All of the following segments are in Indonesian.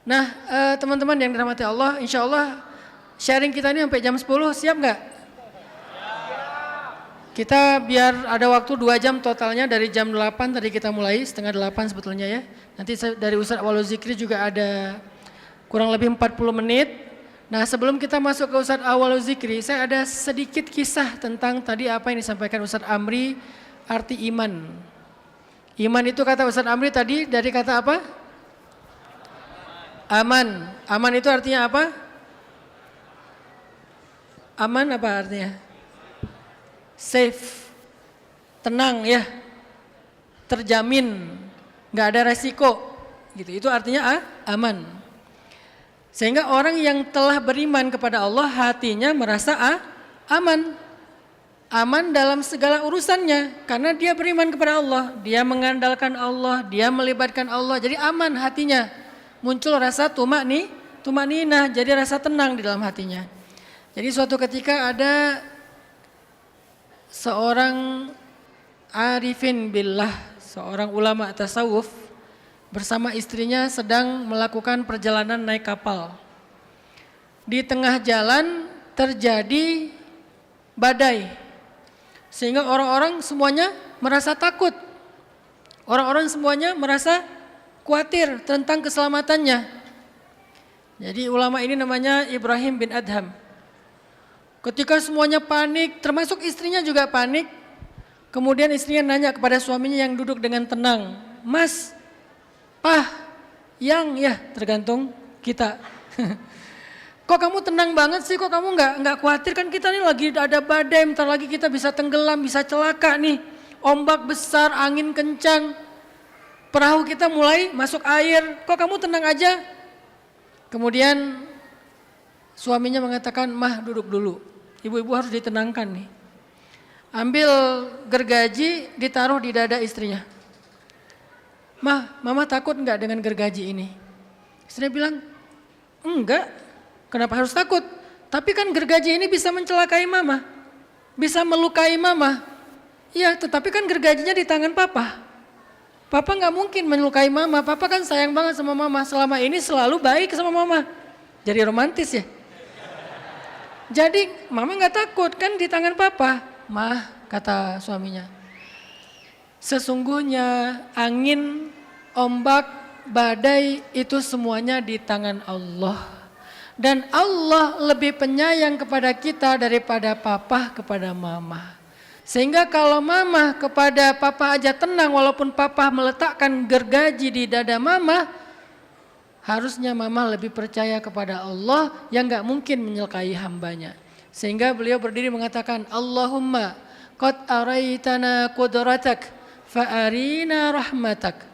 Nah, teman-teman yang dirahmati Allah, insya Allah sharing kita ini sampai jam 10, siap nggak? Kita biar ada waktu 2 jam totalnya, dari jam 8 tadi kita mulai, setengah 8 sebetulnya ya. Nanti dari Ustadz Awalul Zikri juga ada kurang lebih 40 menit. Nah, sebelum kita masuk ke Ustadz Awalul Zikri, saya ada sedikit kisah tentang tadi apa yang disampaikan Ustadz Amri, arti iman. Iman itu kata Ustadz Amri tadi dari kata apa? Aman. Aman itu artinya apa? Aman apa artinya? Safe. Tenang ya. Terjamin. Nggak ada resiko. Gitu. Itu artinya aman. Sehingga orang yang telah beriman kepada Allah, hatinya merasa aman. Aman dalam segala urusannya. Karena dia beriman kepada Allah. Dia mengandalkan Allah. Dia melibatkan Allah. Jadi aman hatinya. Muncul rasa tumakninah, jadi rasa tenang di dalam hatinya. Jadi suatu ketika ada seorang arifin billah, seorang ulama tasawuf bersama istrinya sedang melakukan perjalanan naik kapal. Di tengah jalan terjadi badai, sehingga orang-orang semuanya merasa takut. Orang-orang semuanya merasa khawatir tentang keselamatannya. Jadi ulama ini namanya Ibrahim bin Adham. Ketika semuanya panik, termasuk istrinya juga panik. Kemudian istrinya nanya kepada suaminya yang duduk dengan tenang, "Mas, Pah, Yang," ya tergantung kita. "Kok kamu tenang banget sih? Kok kamu nggak khawatir? Kan kita nih lagi ada badai, bentar lagi kita bisa tenggelam, bisa celaka nih. Ombak besar, angin kencang. Perahu kita mulai masuk air, kok kamu tenang aja?" Kemudian suaminya mengatakan, "Mah, duduk dulu, ibu-ibu harus ditenangkan nih." Ambil gergaji, ditaruh di dada istrinya. "Mah, mama takut enggak dengan gergaji ini?" Istrinya bilang, "Enggak, kenapa harus takut? Tapi kan gergaji ini bisa mencelakai mama, bisa melukai mama." "Iya, tetapi kan gergajinya di tangan papa. Papa nggak mungkin melukai mama, papa kan sayang banget sama mama, selama ini selalu baik sama mama." Jadi romantis ya. "Jadi mama nggak takut, kan di tangan papa." "Mah," kata suaminya, "sesungguhnya angin, ombak, badai itu semuanya di tangan Allah. Dan Allah lebih penyayang kepada kita daripada papa kepada mama. Sehingga kalau mama kepada papa aja tenang, walaupun papa meletakkan gergaji di dada mama, harusnya mama lebih percaya kepada Allah yang gak mungkin menyelkai hambanya." Sehingga beliau berdiri mengatakan, "Allahumma qad araitana qudratak fa'arina rahmatak."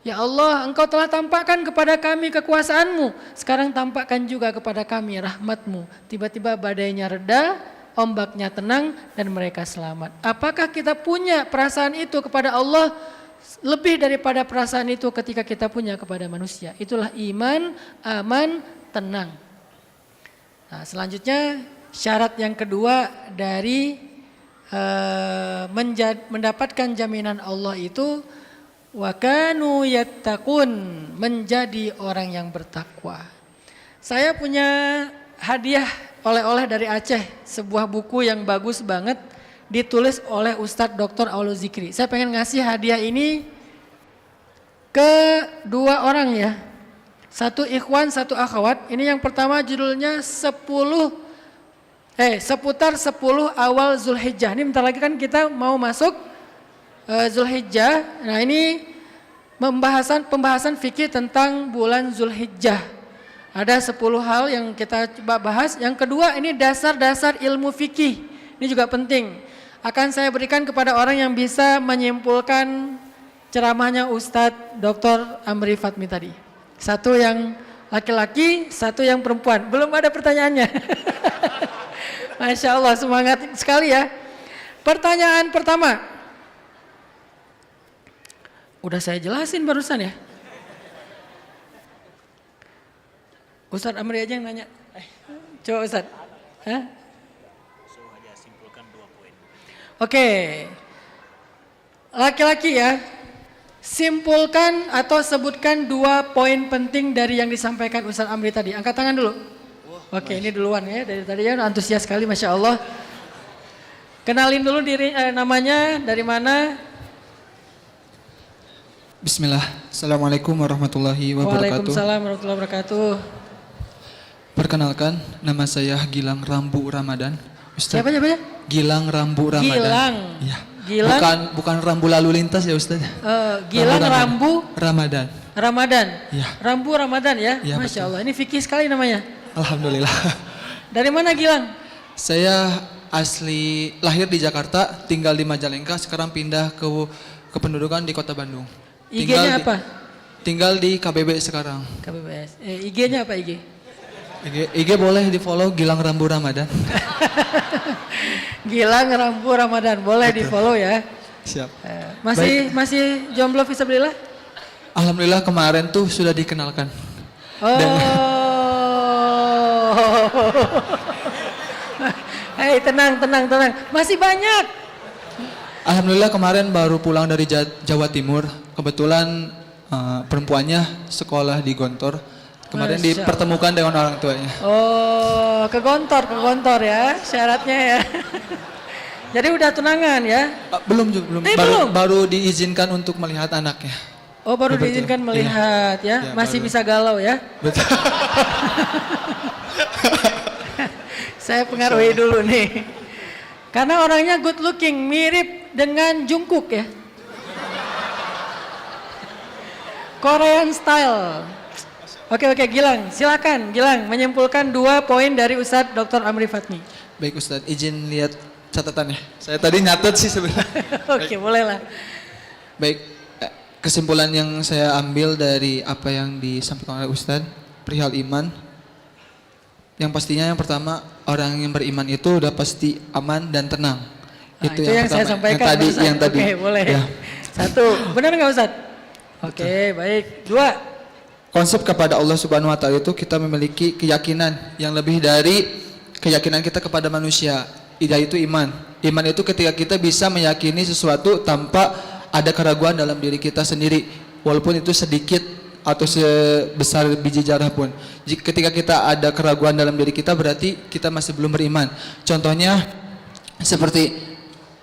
Ya Allah, Engkau telah tampakkan kepada kami kekuasaanmu, sekarang tampakkan juga kepada kami rahmatmu. Tiba-tiba badainya reda, ombaknya tenang, dan mereka selamat. Apakah kita punya perasaan itu kepada Allah lebih daripada perasaan itu ketika kita punya kepada manusia? Itulah iman, aman, tenang. Nah, selanjutnya syarat yang kedua dari mendapatkan jaminan Allah itu, wa kanu yattaqun, menjadi orang yang bertakwa. Saya punya hadiah oleh-oleh dari Aceh, sebuah buku yang bagus banget, ditulis oleh Ustadz Dr. Awalul Zikri. Saya pengen ngasih hadiah ini ke 2 orang ya. Satu ikhwan, satu akhwat. Ini yang pertama judulnya seputar 10 awal Zulhijjah. Ini bentar lagi kan kita mau masuk Zulhijjah. Nah, ini pembahasan fikih tentang bulan Zulhijjah. Ada 10 hal yang kita coba bahas. Yang kedua ini dasar-dasar ilmu fikih. Ini juga penting. Akan saya berikan kepada orang yang bisa menyimpulkan ceramahnya Ustadz Dr. Amri Fatmi tadi. Satu yang laki-laki, satu yang perempuan. Belum ada pertanyaannya. Masya Allah, semangat sekali ya. Pertanyaan pertama. Udah saya jelasin barusan ya. Ustadz Amri aja yang nanya. Coba Ustadz. Hah? Suruh aja simpulkan 2 poin. Oke. Laki-laki ya. Simpulkan atau sebutkan 2 poin penting dari yang disampaikan Ustaz Amri tadi. Angkat tangan dulu. Oke, ini duluan ya. Dari tadi ya antusias sekali, Masya Allah. Kenalin dulu diri, namanya, dari mana? Bismillah. Assalamualaikum warahmatullahi wabarakatuh. Waalaikumsalam warahmatullahi wabarakatuh. Perkenalkan, nama saya Gilang Rambu Ramadan. Ustaz. Siapa? Gilang Rambu Ramadan. Gilang. Ya. Gilang. Bukan rambu lalu lintas ya Ustaz. Gilang Rambu Ramadan. Ramadan. Ya. Rambu Ramadan ya. Ya, Masya betul. Allah. Ini fikih sekali namanya. Alhamdulillah. Dari mana Gilang? Saya asli lahir di Jakarta, tinggal di Majalengka, sekarang pindah ke kependudukan di Kota Bandung. IG-nya apa? Tinggal di KBB sekarang. KBBS. IG-nya apa IG? IG boleh di-follow Gilang Rambu Ramadan. Gilang Rambu Ramadan. Boleh di-follow ya. Siap. Masih jomblo fisabilillah? Alhamdulillah kemarin tuh sudah dikenalkan. Oh. Hei, tenang. Masih banyak. Alhamdulillah kemarin baru pulang dari Jawa Timur. Kebetulan perempuannya sekolah di Gontor. Kemarin Masya dipertemukan dengan orang tuanya. Oh, ke Gontor ya syaratnya ya. Jadi udah tunangan ya? Belum. Belum. Baru diizinkan untuk melihat anaknya. Oh, baru Ya, betul. diizinkan melihat ya? Ya, Masih baru. bisa galau ya? Betul. Saya pengaruhi dulu nih. Karena orangnya good looking, mirip dengan Jungkook ya. Korean style. Oke, Gilang, silakan Gilang menyimpulkan 2 poin dari Ustadz Dr. Amri Fatmi. Baik Ustadz, izin lihat catatannya. Saya tadi nyatet sih sebenarnya. Oke, bolehlah. Baik, kesimpulan yang saya ambil dari apa yang disampaikan oleh Ustadz perihal iman. Yang pastinya yang pertama, orang yang beriman itu udah pasti aman dan tenang. Nah, itu yang saya sampaikan. Yang tadi. Oke, boleh. Ya. 1, benar nggak Ustadz? Oke, baik. 2. Konsep kepada Allah Subhanahu wa taala itu kita memiliki keyakinan yang lebih dari keyakinan kita kepada manusia, yaitu iman. Iman itu ketika kita bisa meyakini sesuatu tanpa ada keraguan dalam diri kita sendiri, walaupun itu sedikit atau sebesar biji zarah pun. Ketika kita ada keraguan dalam diri kita, berarti kita masih belum beriman. Contohnya seperti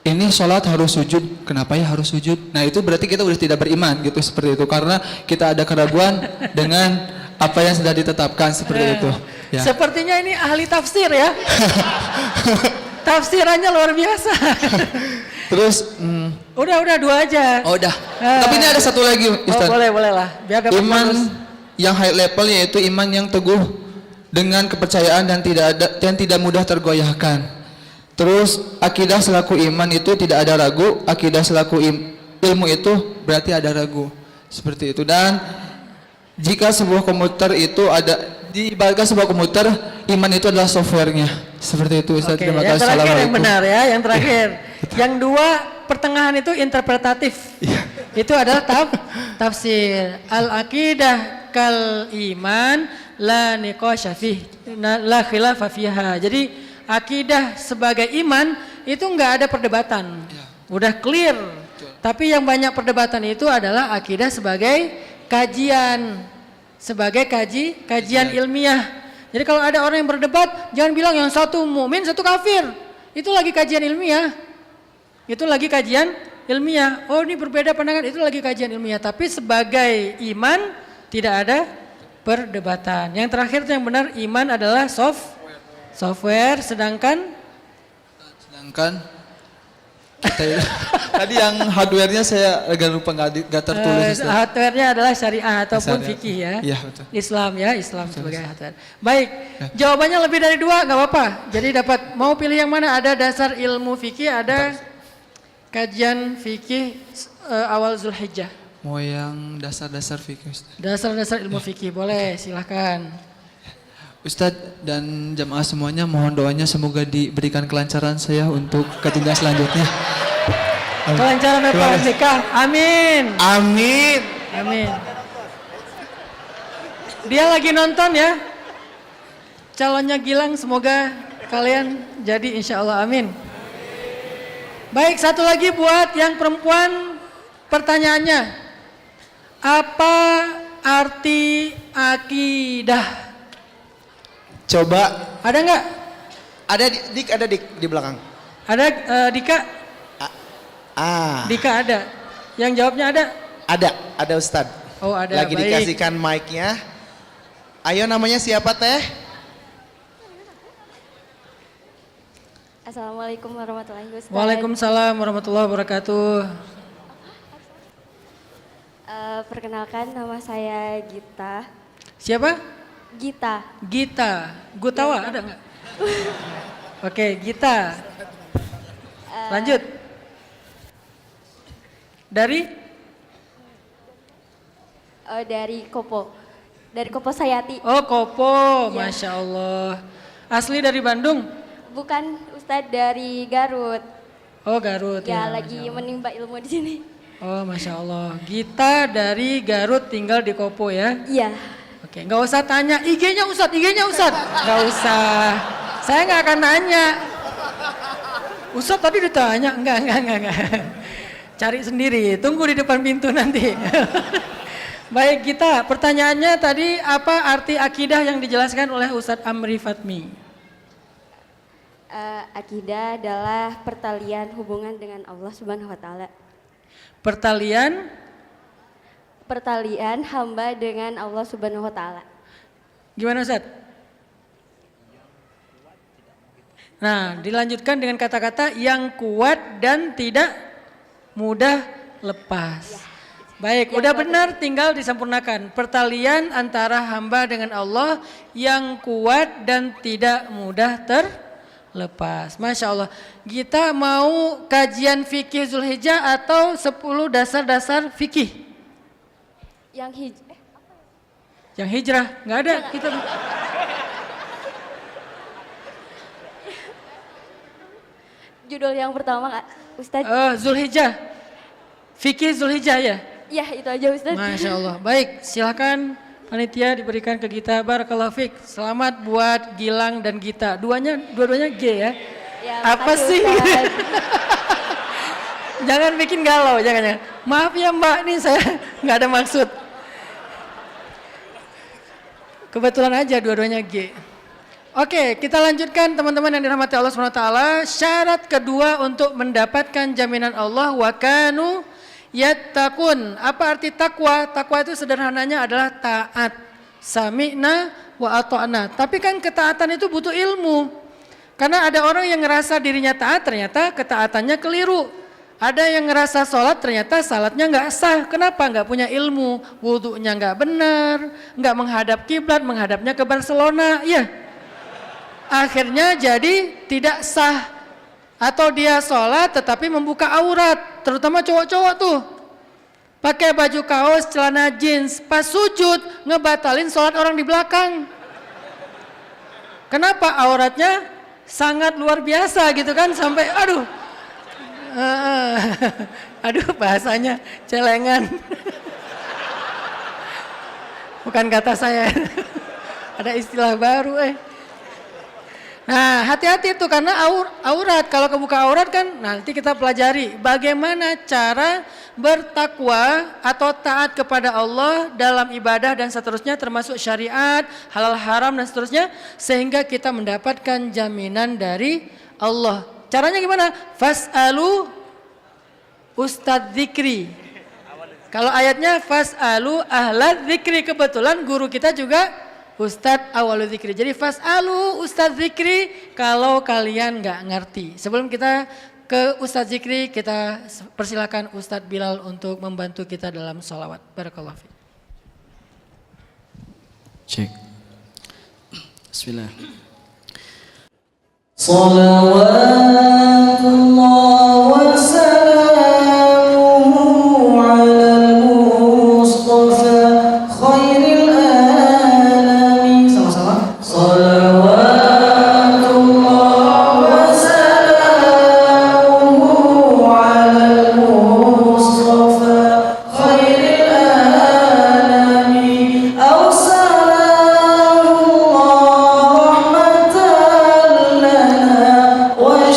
ini sholat harus sujud, kenapa ya harus sujud? Nah itu berarti kita udah tidak beriman gitu, seperti itu. Karena kita ada keraguan dengan apa yang sudah ditetapkan, seperti itu ya. Sepertinya ini ahli tafsir ya. Tafsirannya luar biasa. Terus Udah 2 aja. oh udah. Tapi ini ada satu lagi Ustaz. Boleh lah. Biar dapat Iman bonus. yang high level yaitu iman yang teguh dengan kepercayaan dan tidak mudah tergoyahkan. Terus akidah selaku iman itu tidak ada ragu, akidah selaku ilmu itu berarti ada ragu. Seperti itu. Dan jika sebuah komputer itu ada diibaratkan sebuah komputer, iman itu adalah softwarenya. Seperti itu Ustaz. Oke, Terima yang kasih. terakhir yang benar ya, yang terakhir. Yang 2 pertengahan itu interpretatif. Itu adalah tafsir. Al-aqidah kal iman la niqasya fih, la khilafa fiha. Jadi akidah sebagai iman itu enggak ada perdebatan. Udah clear. Tapi yang banyak perdebatan itu adalah akidah sebagai kajian. Sebagai kajian ilmiah. Jadi kalau ada orang yang berdebat, jangan bilang yang satu mukmin, satu kafir. Itu lagi kajian ilmiah. Oh, ini berbeda pandangan, itu lagi kajian ilmiah. Tapi sebagai iman tidak ada perdebatan. Yang terakhir itu yang benar, iman adalah software, sedangkan kita tadi yang hardware-nya saya agak lupa nggak tertulis. Hardware-nya adalah syariah ataupun Syariah. fikih ya. Iya betul. Islam sebagai hardware. Baik, jawabannya lebih dari 2 nggak apa-apa. Jadi dapat mau pilih yang mana? Ada dasar ilmu fikih, ada kajian fikih awal Zulhijjah. Mau yang dasar-dasar fikih Ustaz. Dasar-dasar ilmu fikih boleh, silahkan. Ustadz dan jamaah semuanya mohon doanya semoga diberikan kelancaran saya untuk ke jenjang selanjutnya. Kelancaran apa nikah? Amin. Amin. Dia lagi nonton ya. Calonnya Gilang, semoga kalian jadi insya Allah, amin. Baik, satu lagi buat yang perempuan pertanyaannya. Apa arti akidah? Coba Ada nggak? ada dik di belakang. Ada Dika? Ah, Dika ada. Yang jawabnya ada? ada Ustadz. Oh ada. Lagi baik. dikasihkan mic-nya. Ayo, namanya siapa teh? Assalamualaikum warahmatullahi wabarakatuh. Waalaikumsalam warahmatullahi wabarakatuh. Perkenalkan, nama saya Gita. Siapa? Gita. Gita. Gutawa ada nggak? Oke, Gita. Lanjut. Dari? Dari Kopo. Dari Kopo Sayati. Oh, Kopo. Iya. Masya Allah. Asli dari Bandung? Bukan, Ustadz, dari Garut. Oh, Garut. Ya, Masya lagi Allah. menimba ilmu di sini. Oh, Masya Allah. Gita dari Garut tinggal di Kopo ya? Iya. Oke, nggak usah tanya IG-nya Ustadz, IG-nya Ustadz. Nggak usah. Saya nggak akan nanya. Ustadz tadi ditanya, enggak. Cari sendiri, tunggu di depan pintu nanti. Baik, kita pertanyaannya tadi apa arti akidah yang dijelaskan oleh Ustadz Amri Fatmi? Akidah adalah pertalian hubungan dengan Allah Subhanahu wa taala. Pertalian hamba dengan Allah Subhanahu wa taala. Gimana Ustadz? Nah, dilanjutkan dengan kata-kata yang kuat dan tidak mudah lepas. Baik, udah benar, tinggal disempurnakan. Pertalian antara hamba dengan Allah yang kuat dan tidak mudah terlepas. Masya Allah. Kita mau kajian fikih Zulhijjah atau 10 dasar-dasar fikih? Yang hijrah, nggak ada. Kita Judul yang pertama, Kak Ustadz. Zulhijjah. Fikih Zulhijjah ya? Ya, itu aja Ustadz. Masya Allah. Baik, silakan panitia diberikan ke kita. Barakallahu fiik. Selamat buat Gilang dan Gita. Dua-duanya G ya? Ya, Apa makasih, sih? Ustadz. Jangan bikin galau, jangan. Maaf ya Mbak, ini saya nggak ada maksud. Kebetulan aja dua-duanya G. Oke, kita lanjutkan teman-teman yang dirahmati Allah SWT. Syarat kedua untuk mendapatkan jaminan Allah, wa kanu yattaqun. Apa arti takwa? Takwa itu sederhananya adalah taat. Sami'na wa ata'na. Tapi kan ketaatan itu butuh ilmu. Karena ada orang yang ngerasa dirinya taat, ternyata ketaatannya keliru. Ada yang ngerasa sholat, ternyata salatnya nggak sah. Kenapa? Nggak punya ilmu. Wudhunya nggak benar, nggak menghadap kiblat, menghadapnya ke Barcelona. Ya, akhirnya jadi tidak sah. Atau dia sholat tetapi membuka aurat, terutama cowok-cowok tuh. Pakai baju kaos, celana jeans, pas sujud ngebatalin sholat orang di belakang. Kenapa? Auratnya sangat luar biasa gitu kan, sampai aduh bahasanya celengan. Bukan kata saya. Ada istilah baru Nah, hati-hati tuh karena aurat. Kalau kebuka aurat kan nanti kita pelajari bagaimana cara bertakwa atau taat kepada Allah dalam ibadah dan seterusnya, termasuk syariat, halal haram dan seterusnya, sehingga kita mendapatkan jaminan dari Allah. Caranya gimana? Fas'alu ustadz dzikri. Kalau ayatnya fas'alu ahlad dzikri, kebetulan guru kita juga Ustadz awalul dzikri. Jadi fas'alu ustadz dzikri kalau kalian nggak ngerti. Sebelum kita ke ustadz dzikri, kita persilakan Ustadz Bilal untuk membantu kita dalam sholawat. Barakallahu fiik. Cek. Bismillah. Salawatullah wa salamuhu ala al-Mustafa khairil alamin. Sama-sama. Salawatullah wa salamuhu ala al-Mustafa khairil alamin. Awsalallahu rahmatan lana wa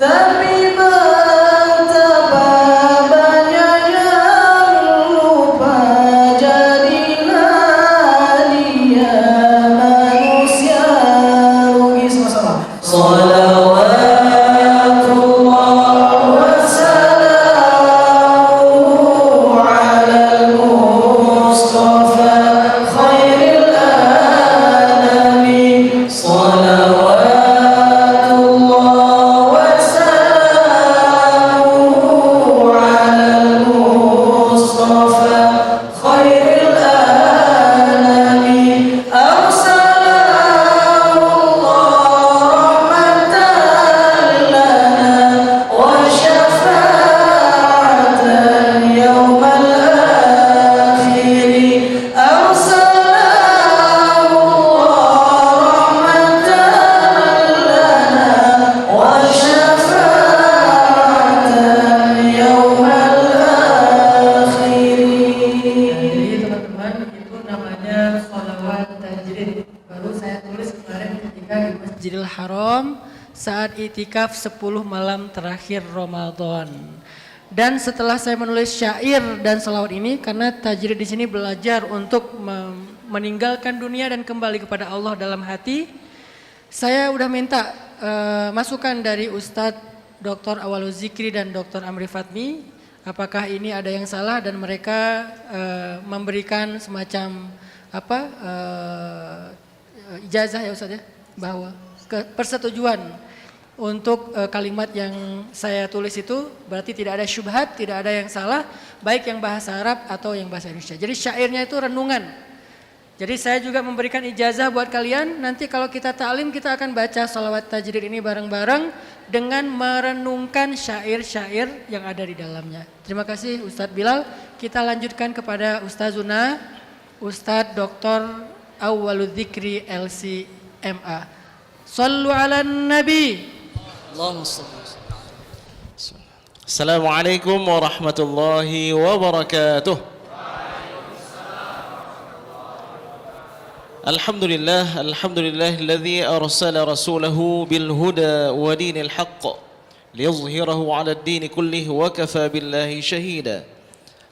Tapi betapa banyak yang lupa, jadilah dia manusia rugi sama-sama. Salawatullah wassalamuhu alal Mustafa khairil alamin. Salawatullah wassalamuhu alal Mustafa khairil alamin. Jadi teman-teman, itu namanya sholawat tajrid. Baru saya tulis kemarin ketika di Masjidil Haram saat itikaf 10 malam terakhir Ramadan. Dan setelah saya menulis syair dan sholawat ini, karena tajrid di sini belajar untuk meninggalkan dunia dan kembali kepada Allah dalam hati, saya udah minta masukan dari Ustadz Dr. Awalul Zikri dan Dr. Amri Fatmi. Apakah ini ada yang salah, dan mereka memberikan semacam ijazah ya Ustaz ya, bahwa persetujuan untuk kalimat yang saya tulis itu berarti tidak ada syubhat, tidak ada yang salah, baik yang bahasa Arab atau yang bahasa Indonesia. Jadi syairnya itu renungan. Jadi saya juga memberikan ijazah buat kalian, nanti kalau kita ta'lim kita akan baca sholawat tajrid ini bareng-bareng dengan merenungkan syair-syair yang ada di dalamnya. Terima kasih Ustadz Bilal. Kita lanjutkan kepada Ustazuna, Ustadz Dr. Awwalul Dzikri LC.MA. Sallu ala Nabi. Assalamualaikum warahmatullahi wabarakatuh. Alhamdulillah, alhamdulillahilladzi arsala rasulahu bil huda wa dinil haqq liyuzhirahu 'ala ad-din kullihi wa kafa billahi shahida.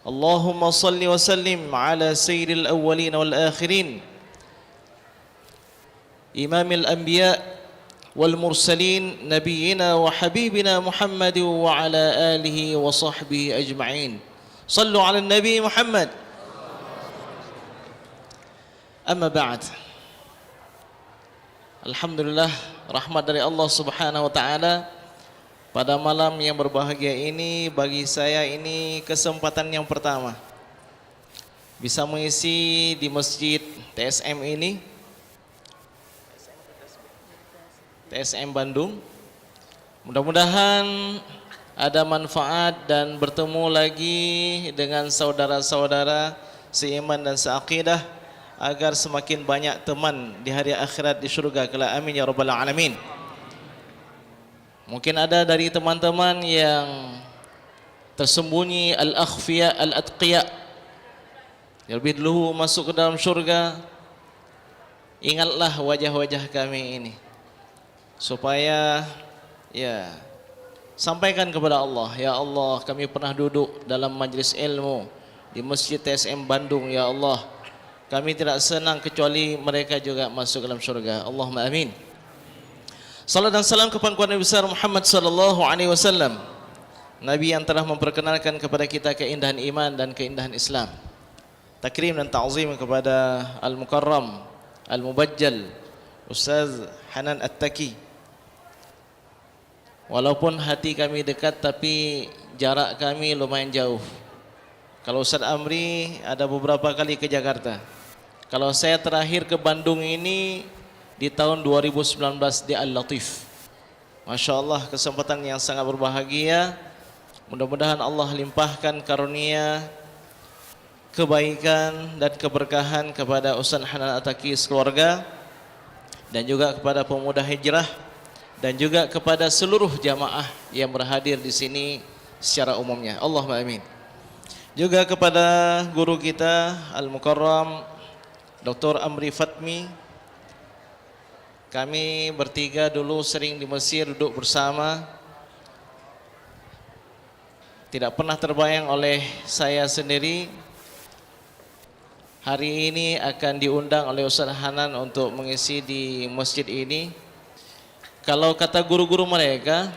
Allahumma salli wa sallim 'ala sayyidil awwalin wal akhirin, imamil anbiya wal mursalin, nabiyyina wa habibina Muhammad wa 'ala alihi wa sahbihi ajma'in. Sallu 'ala an-nabi Muhammad. Amma ba'd. Alhamdulillah, rahmat dari Allah Subhanahu wa taala. Pada malam yang berbahagia ini, bagi saya ini kesempatan yang pertama bisa mengisi di masjid TSM ini, TSM Bandung. Mudah-mudahan ada manfaat dan bertemu lagi dengan saudara-saudara seiman dan seaqidah, agar semakin banyak teman di hari akhirat di surga kelak. Amin ya rabbal alamin. Mungkin ada dari teman-teman yang tersembunyi, al-akhfiya, al-atqiya, yang lebih dulu masuk ke dalam surga. Ingatlah wajah-wajah kami ini, supaya ya sampaikan kepada Allah, ya Allah, kami pernah duduk dalam majlis ilmu di Masjid TSM Bandung, ya Allah, kami tidak senang kecuali mereka juga masuk dalam surga. Allahumma amin. Salam dan salam kepada Nabi besar Muhammad sallallahu alaihi wasallam, Nabi yang telah memperkenalkan kepada kita keindahan iman dan keindahan Islam. Takrim dan ta'zim kepada Al-Mukarram, Al-Mubajjal, Ustaz Hanan At-Taki. Walaupun hati kami dekat, tapi jarak kami lumayan jauh. Kalau Ustaz Amri ada beberapa kali ke Jakarta. Kalau saya terakhir ke Bandung ini di tahun 2019 di Al-Latif. Masya Allah, kesempatan yang sangat berbahagia. Mudah-mudahan Allah limpahkan karunia, kebaikan dan keberkahan kepada Ustaz Hanan At-Taki sekeluarga, dan juga kepada pemuda hijrah, dan juga kepada seluruh jamaah yang berhadir di sini secara umumnya. Allahumma amin. Juga kepada guru kita Al-Mukarram Dr. Amri Fatmi. Kami bertiga dulu sering di Mesir duduk bersama. tidak pernah terbayang oleh saya sendiri hari ini akan diundang oleh Ustaz Hanan untuk mengisi di masjid ini. Kalau kata guru-guru mereka,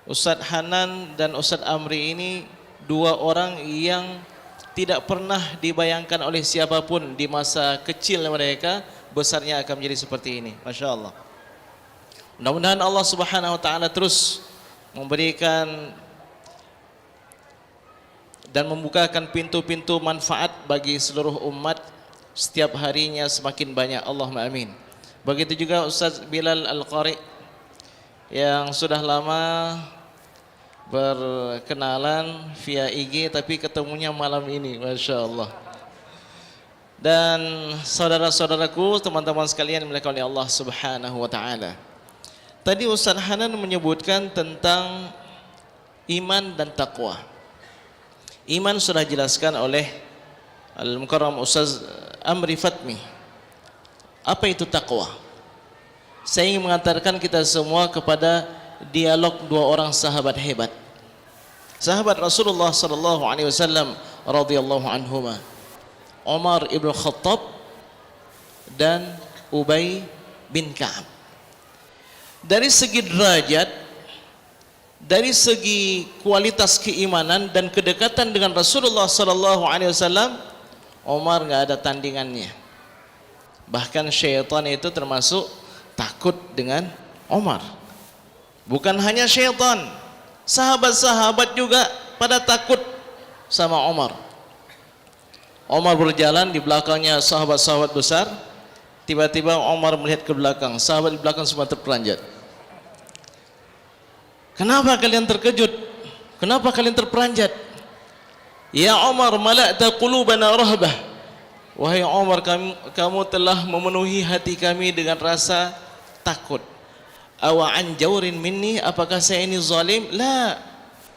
Ustaz Hanan dan Ustaz Amri ini dua orang yang tidak pernah dibayangkan oleh siapapun di masa kecil mereka besarnya akan menjadi seperti ini. Masya Allah. Mudah-mudahan Allah Subhanahu Wa Taala terus memberikan dan membukakan pintu-pintu manfaat bagi seluruh umat setiap harinya semakin banyak. Allahumma amin. Begitu juga Ustaz Bilal Al-Qari yang sudah lama berkenalan via IG tapi ketemunya malam ini, Masya Allah. Dan saudara-saudaraku, teman-teman sekalian dimuliakan oleh Allah Subhanahu Wa Taala. Tadi Ustaz Hanan menyebutkan tentang iman dan takwa. Iman sudah dijelaskan oleh Al-Mukarram Ustaz Amri Fatmi. Apa itu takwa? Saya ingin mengantarkan kita semua kepada dialog dua orang sahabat hebat. Sahabat Rasulullah sallallahu alaihi wasallam radhiyallahu anhuma. Umar ibn Khattab dan Ubay bin Ka'ab. Dari segi derajat, dari segi kualitas keimanan dan kedekatan dengan Rasulullah sallallahu alaihi wasallam, Umar enggak ada tandingannya. Bahkan syaitan itu termasuk takut dengan Umar. Bukan hanya syaitan, sahabat-sahabat juga pada takut sama Umar. Umar berjalan, di belakangnya sahabat-sahabat besar. Tiba-tiba Umar melihat ke belakang, sahabat di belakang semua terperanjat. Kenapa kalian terkejut? Kenapa kalian terperanjat? Ya Umar, mala'ta qulubana rahbah. Wahai Umar, kamu telah memenuhi hati kami dengan rasa takut. Awa an jawrin minni, apakah saya ini zalim? La,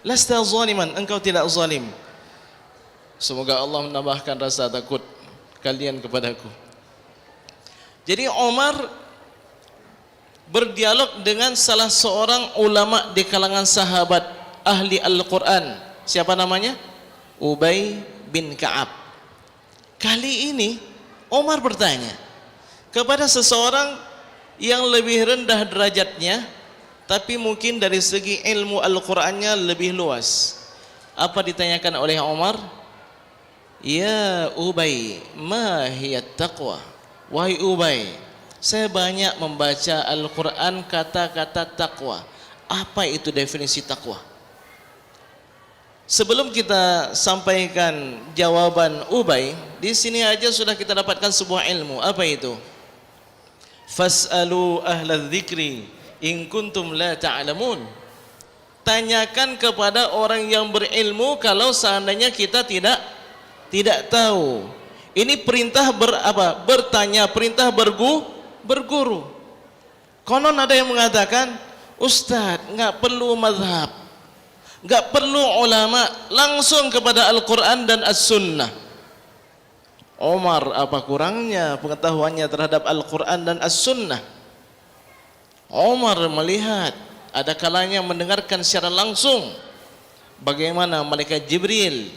lasta zaliman, engkau tidak zalim. Semoga Allah menambahkan rasa takut kalian kepadaku. Jadi Umar berdialog dengan salah seorang ulama di kalangan sahabat ahli Al-Quran. Siapa namanya? Ubay bin Ka'ab. Kali ini Umar bertanya kepada seseorang yang lebih rendah derajatnya, tapi mungkin dari segi ilmu Al-Qurannya lebih luas. Apa ditanyakan oleh Umar? Ya Ubay, ma hiya taqwa? Wahai Ubay, saya banyak membaca Al-Quran kata-kata takwa. Apa itu definisi takwa? Sebelum kita sampaikan jawaban Ubay, di sini aja sudah kita dapatkan sebuah ilmu. Apa itu? Fas'alu ahla dzikri in kuntum la ta'lamun. Tanyakan kepada orang yang berilmu kalau seandainya kita tidak tahu. Ini perintah bertanya, perintah berguru. Konon ada yang mengatakan, Ustaz, enggak perlu mazhab, enggak perlu ulama, langsung kepada Al-Quran dan As-Sunnah. Umar apa kurangnya pengetahuannya terhadap Al-Quran dan As-Sunnah? Umar melihat ada kalanya mendengarkan secara langsung bagaimana malaikat Jibril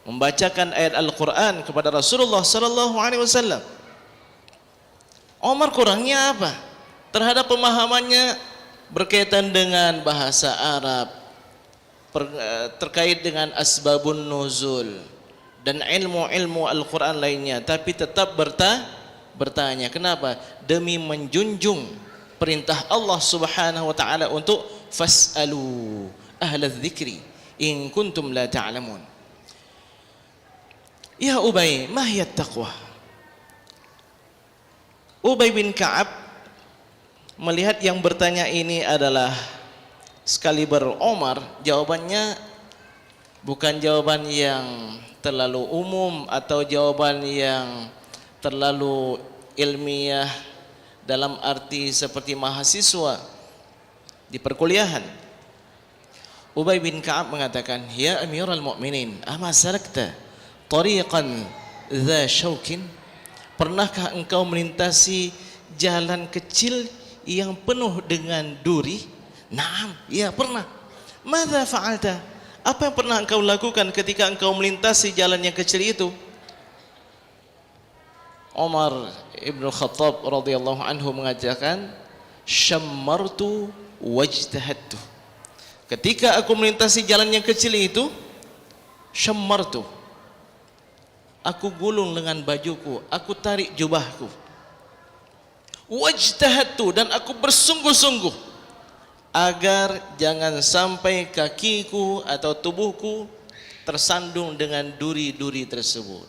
membacakan ayat Al-Quran kepada Rasulullah sallallahu alaihi wasallam. Umar kurangnya apa? Terhadap pemahamannya berkaitan dengan bahasa Arab, terkait dengan asbabun nuzul dan ilmu-ilmu Al-Quran lainnya, tapi tetap bertanya. Kenapa? Demi menjunjung perintah Allah Subhanahu wa taala untuk fas'alu ahla dzikri in kuntum la ta'lamun. Ya Ubay, ma hiya taqwa? Ubay bin Ka'ab melihat yang bertanya ini adalah sekaliber Umar, jawabannya bukan jawaban yang terlalu umum atau jawaban yang terlalu ilmiah dalam arti seperti mahasiswa di perkuliahan. Ubay bin Ka'ab mengatakan, "Ya Amirul Mukminin, ama sarakta tariqan dha syaukin?" Pernahkah engkau melintasi jalan kecil yang penuh dengan duri? Naam, ya pernah. Madza fa'alta? Apa yang pernah engkau lakukan ketika engkau melintasi jalan yang kecil itu? Umar ibn Khattab radhiyallahu anhu mengatakan, syammartu wajtahadtu. Ketika aku melintasi jalan yang kecil itu, syammartu, aku gulung dengan bajuku, aku tarik jubahku. Wajtahadtu, dan aku bersungguh-sungguh agar jangan sampai kakiku atau tubuhku tersandung dengan duri-duri tersebut.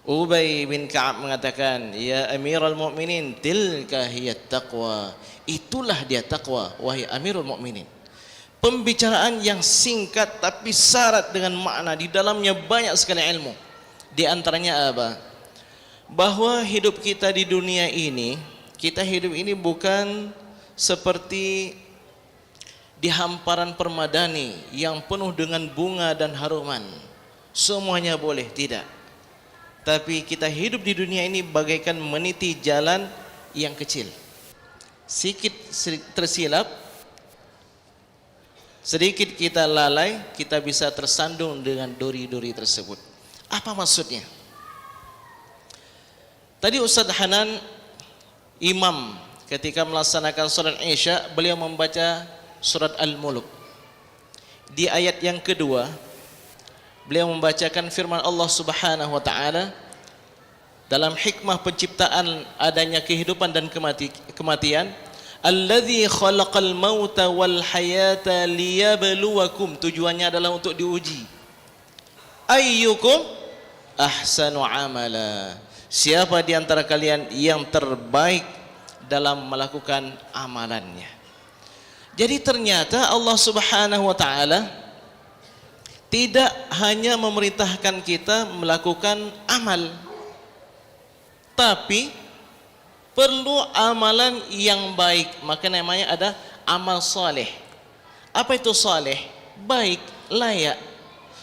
Ubay bin Ka'ab mengatakan, ya Amirul Mukminin, tilka hiyat taqwa. Itulah dia taqwa, wahai Amirul Mukminin. Pembicaraan yang singkat tapi syarat dengan makna, di dalamnya banyak sekali ilmu. Di antaranya apa? Bahwa hidup kita di dunia ini, kita hidup ini bukan seperti di hamparan permadani yang penuh dengan bunga dan haruman. Semuanya boleh, tidak. Tapi kita hidup di dunia ini bagaikan meniti jalan yang kecil. Sedikit tersilap, sedikit kita lalai, kita bisa tersandung dengan duri-duri tersebut. Apa maksudnya? Tadi Ustaz Hanan, imam, ketika melaksanakan salat Isya, beliau membaca surat Al-Mulk. Di ayat yang kedua, beliau membacakan firman Allah Subhanahu wa taala dalam hikmah penciptaan adanya kehidupan dan kematian. Alladzi khalaqal mauta wal hayata liyabluwakum. Tujuannya adalah untuk diuji. Ayyukum ahsanu amala. Siapa di antara kalian yang terbaik dalam melakukan amalannya. Jadi ternyata Allah Subhanahu wa taala tidak hanya memerintahkan kita melakukan amal, tapi perlu amalan yang baik. Maka namanya ada amal saleh. Apa itu saleh? Baik, layak,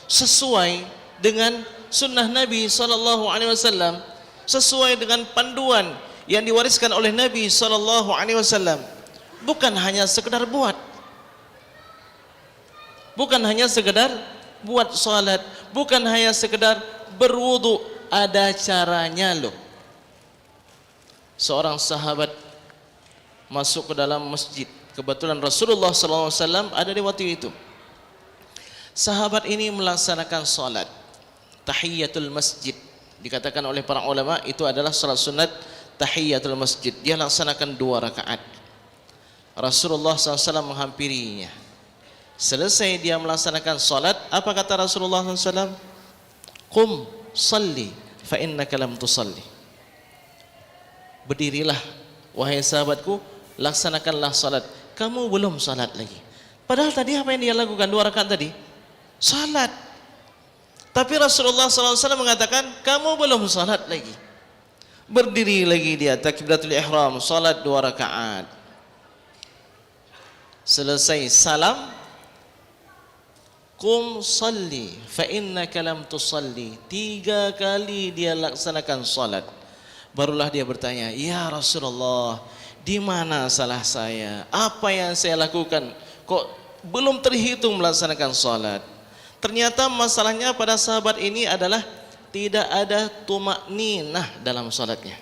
sesuai dengan sunnah Nabi SAW, sesuai dengan panduan yang diwariskan oleh Nabi SAW. Bukan hanya sekedar buat, bukan hanya sekedar buat salat, bukan hanya sekedar berwudu, ada caranya loh. Seorang sahabat masuk ke dalam masjid. Kebetulan Rasulullah SAW ada di waktu itu. Sahabat ini melaksanakan salat tahiyatul masjid. Dikatakan oleh para ulama itu adalah salat sunat tahiyatul masjid. Dia laksanakan 2 rakaat. Rasulullah SAW menghampirinya. Selesai dia melaksanakan salat, apa kata Rasulullah SAW? Qum salli fa innaka lam tusalli. Berdirilah wahai sahabatku, laksanakanlah salat. Kamu belum salat lagi. Padahal tadi apa yang dia lakukan 2 rakaat tadi? Salat. Tapi Rasulullah SAW mengatakan kamu belum salat lagi. Berdiri lagi dia takbiratul ihram, salat 2 rakaat. Selesai salam, qum salli fa innaka lam tusalli. 3 kali dia laksanakan salat. Barulah dia bertanya, ya Rasulullah, di mana salah saya? Apa yang saya lakukan? Kok belum terhitung melaksanakan salat? Ternyata masalahnya pada sahabat ini adalah tidak ada tumakninah dalam salatnya.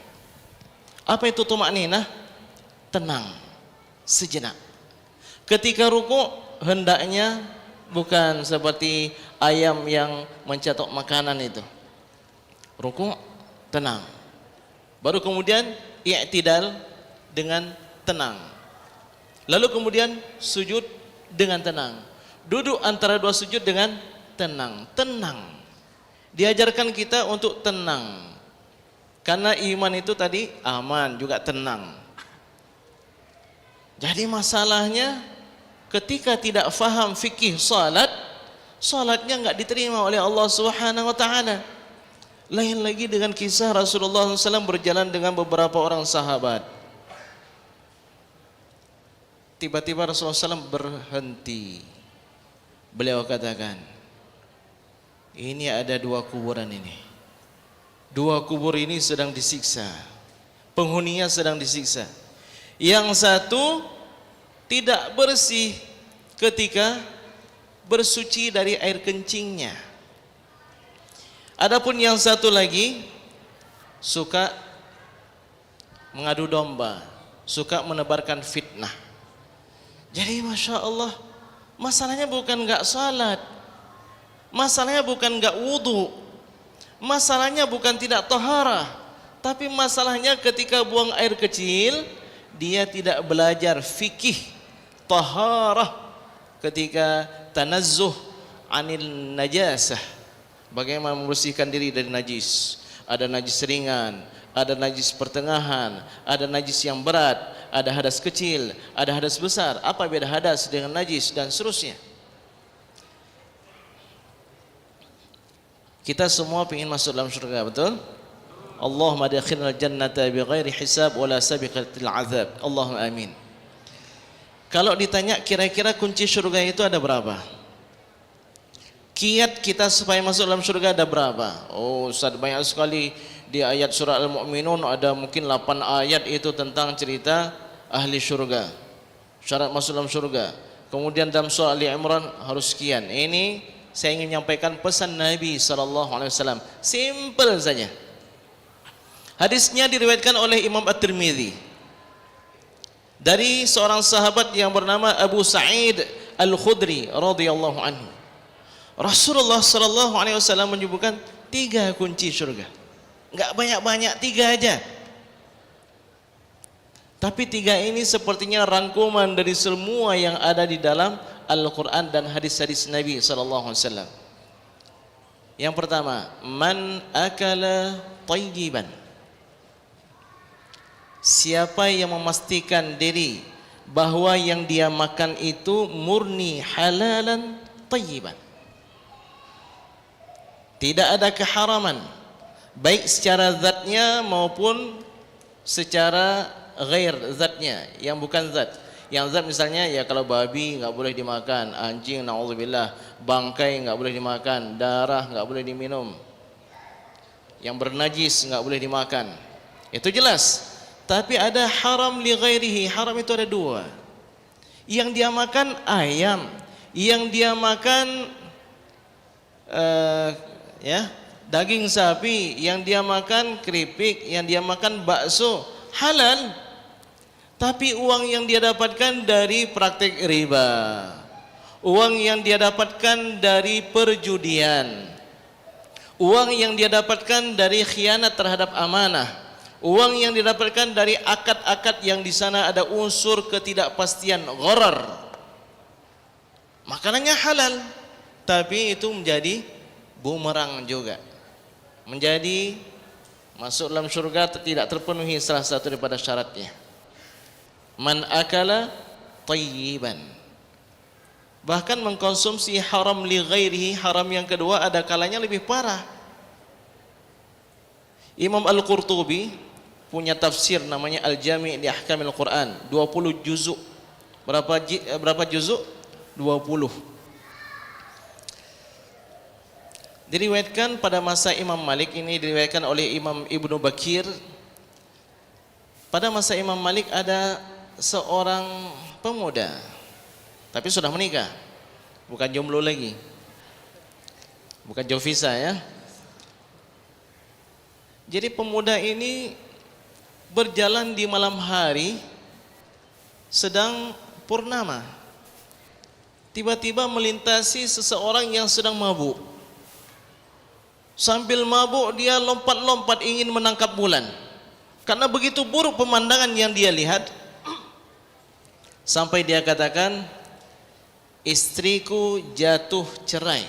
Apa itu tumakninah? Tenang, sejenak. Ketika ruku hendaknya bukan seperti ayam yang mencetok makanan itu. Ruku tenang. Baru kemudian i'tidal dengan tenang. Lalu kemudian sujud dengan tenang. Duduk antara 2 sujud dengan tenang. Tenang. Diajarkan kita untuk tenang. Karena iman itu tadi aman juga tenang. Jadi masalahnya ketika tidak faham fikih salat, salatnya enggak diterima oleh Allah Subhanahu wa taala. Lain lagi dengan kisah Rasulullah SAW berjalan dengan beberapa orang sahabat. Tiba-tiba Rasulullah SAW berhenti. Beliau katakan, ini ada 2 kuburan ini. 2 kubur ini sedang disiksa. Penghuninya sedang disiksa. Yang satu tidak bersih ketika bersuci dari air kencingnya. Adapun yang satu lagi suka mengadu domba, suka menebarkan fitnah. Jadi Masya Allah, masalahnya bukan enggak salat, masalahnya bukan enggak wudu, masalahnya bukan tidak taharah, tapi masalahnya ketika buang air kecil, dia tidak belajar fikih taharah ketika tanazzuh anil najasah, bagaimana membersihkan diri dari najis. Ada najis ringan, ada najis pertengahan, ada najis yang berat, ada hadas kecil, ada hadas besar. Apa beda hadas dengan najis dan seterusnya. Kita semua ingin masuk dalam surga, betul? Allahumma adkhilnal jannata bighairi hisab wala sabiqatil azab. Allahumma amin. Kalau ditanya kira-kira kunci surga itu ada berapa? Kiat kita supaya masuk dalam surga ada berapa? Oh Ustaz, banyak sekali di ayat surah Al-Mu'minun, ada mungkin 8 ayat itu tentang cerita ahli surga, syarat masuk dalam surga. Kemudian dalam surah Ali Imran harus sekian. Ini saya ingin menyampaikan pesan Nabi SAW, simple saja. Hadisnya diriwayatkan oleh Imam At-Tirmidzi dari seorang sahabat yang bernama Abu Sa'id Al-Khudri radhiyallahu anhu. Rasulullah SAW menyebutkan 3 kunci surga. Enggak banyak-banyak, 3 aja. Tapi 3 ini sepertinya rangkuman dari semua yang ada di dalam Al-Quran dan hadis-hadis Nabi SAW. Yang pertama, man akala tayyiban. Siapa yang memastikan diri bahwa yang dia makan itu murni halalan tayyiban, tidak ada keharaman, baik secara zatnya maupun secara ghair zatnya, yang bukan zat. Yang zat misalnya ya kalau babi enggak boleh dimakan, anjing naudzubillah, bangkai enggak boleh dimakan, darah enggak boleh diminum, yang bernajis enggak boleh dimakan. Itu jelas. Tapi ada haram li ghairihi. Haram itu ada 2. Yang dia makan ayam, yang dia makan daging sapi, yang dia makan keripik, yang dia makan bakso, halal. Tapi uang yang dia dapatkan dari praktik riba, uang yang dia dapatkan dari perjudian, uang yang dia dapatkan dari khianat terhadap amanah, uang yang didapatkan dari akad-akad yang di sana ada unsur ketidakpastian, gharar, makanannya halal, tapi itu menjadi bumerang juga, menjadi masuk dalam surga tidak terpenuhi salah satu daripada syaratnya. Man akala tayyiban. Bahkan mengkonsumsi haram li ghairihi, haram yang kedua ada kalanya lebih parah. Imam Al-Qurtubi punya tafsir namanya Al-Jami' li Ahkamil Quran, 20 juzuk. Berapa juzuk? 20. Diriwayatkan pada masa Imam Malik, ini diriwayatkan oleh Imam Ibnu Bakir. Pada masa Imam Malik ada seorang pemuda, tapi sudah menikah, bukan jomblo lagi, bukan jovisa ya. Jadi pemuda ini berjalan di malam hari, sedang purnama, tiba-tiba melintasi seseorang yang sedang mabuk. Sambil mabuk dia lompat-lompat ingin menangkap bulan, karena begitu buruk pemandangan yang dia lihat. Sampai dia katakan, istriku jatuh cerai.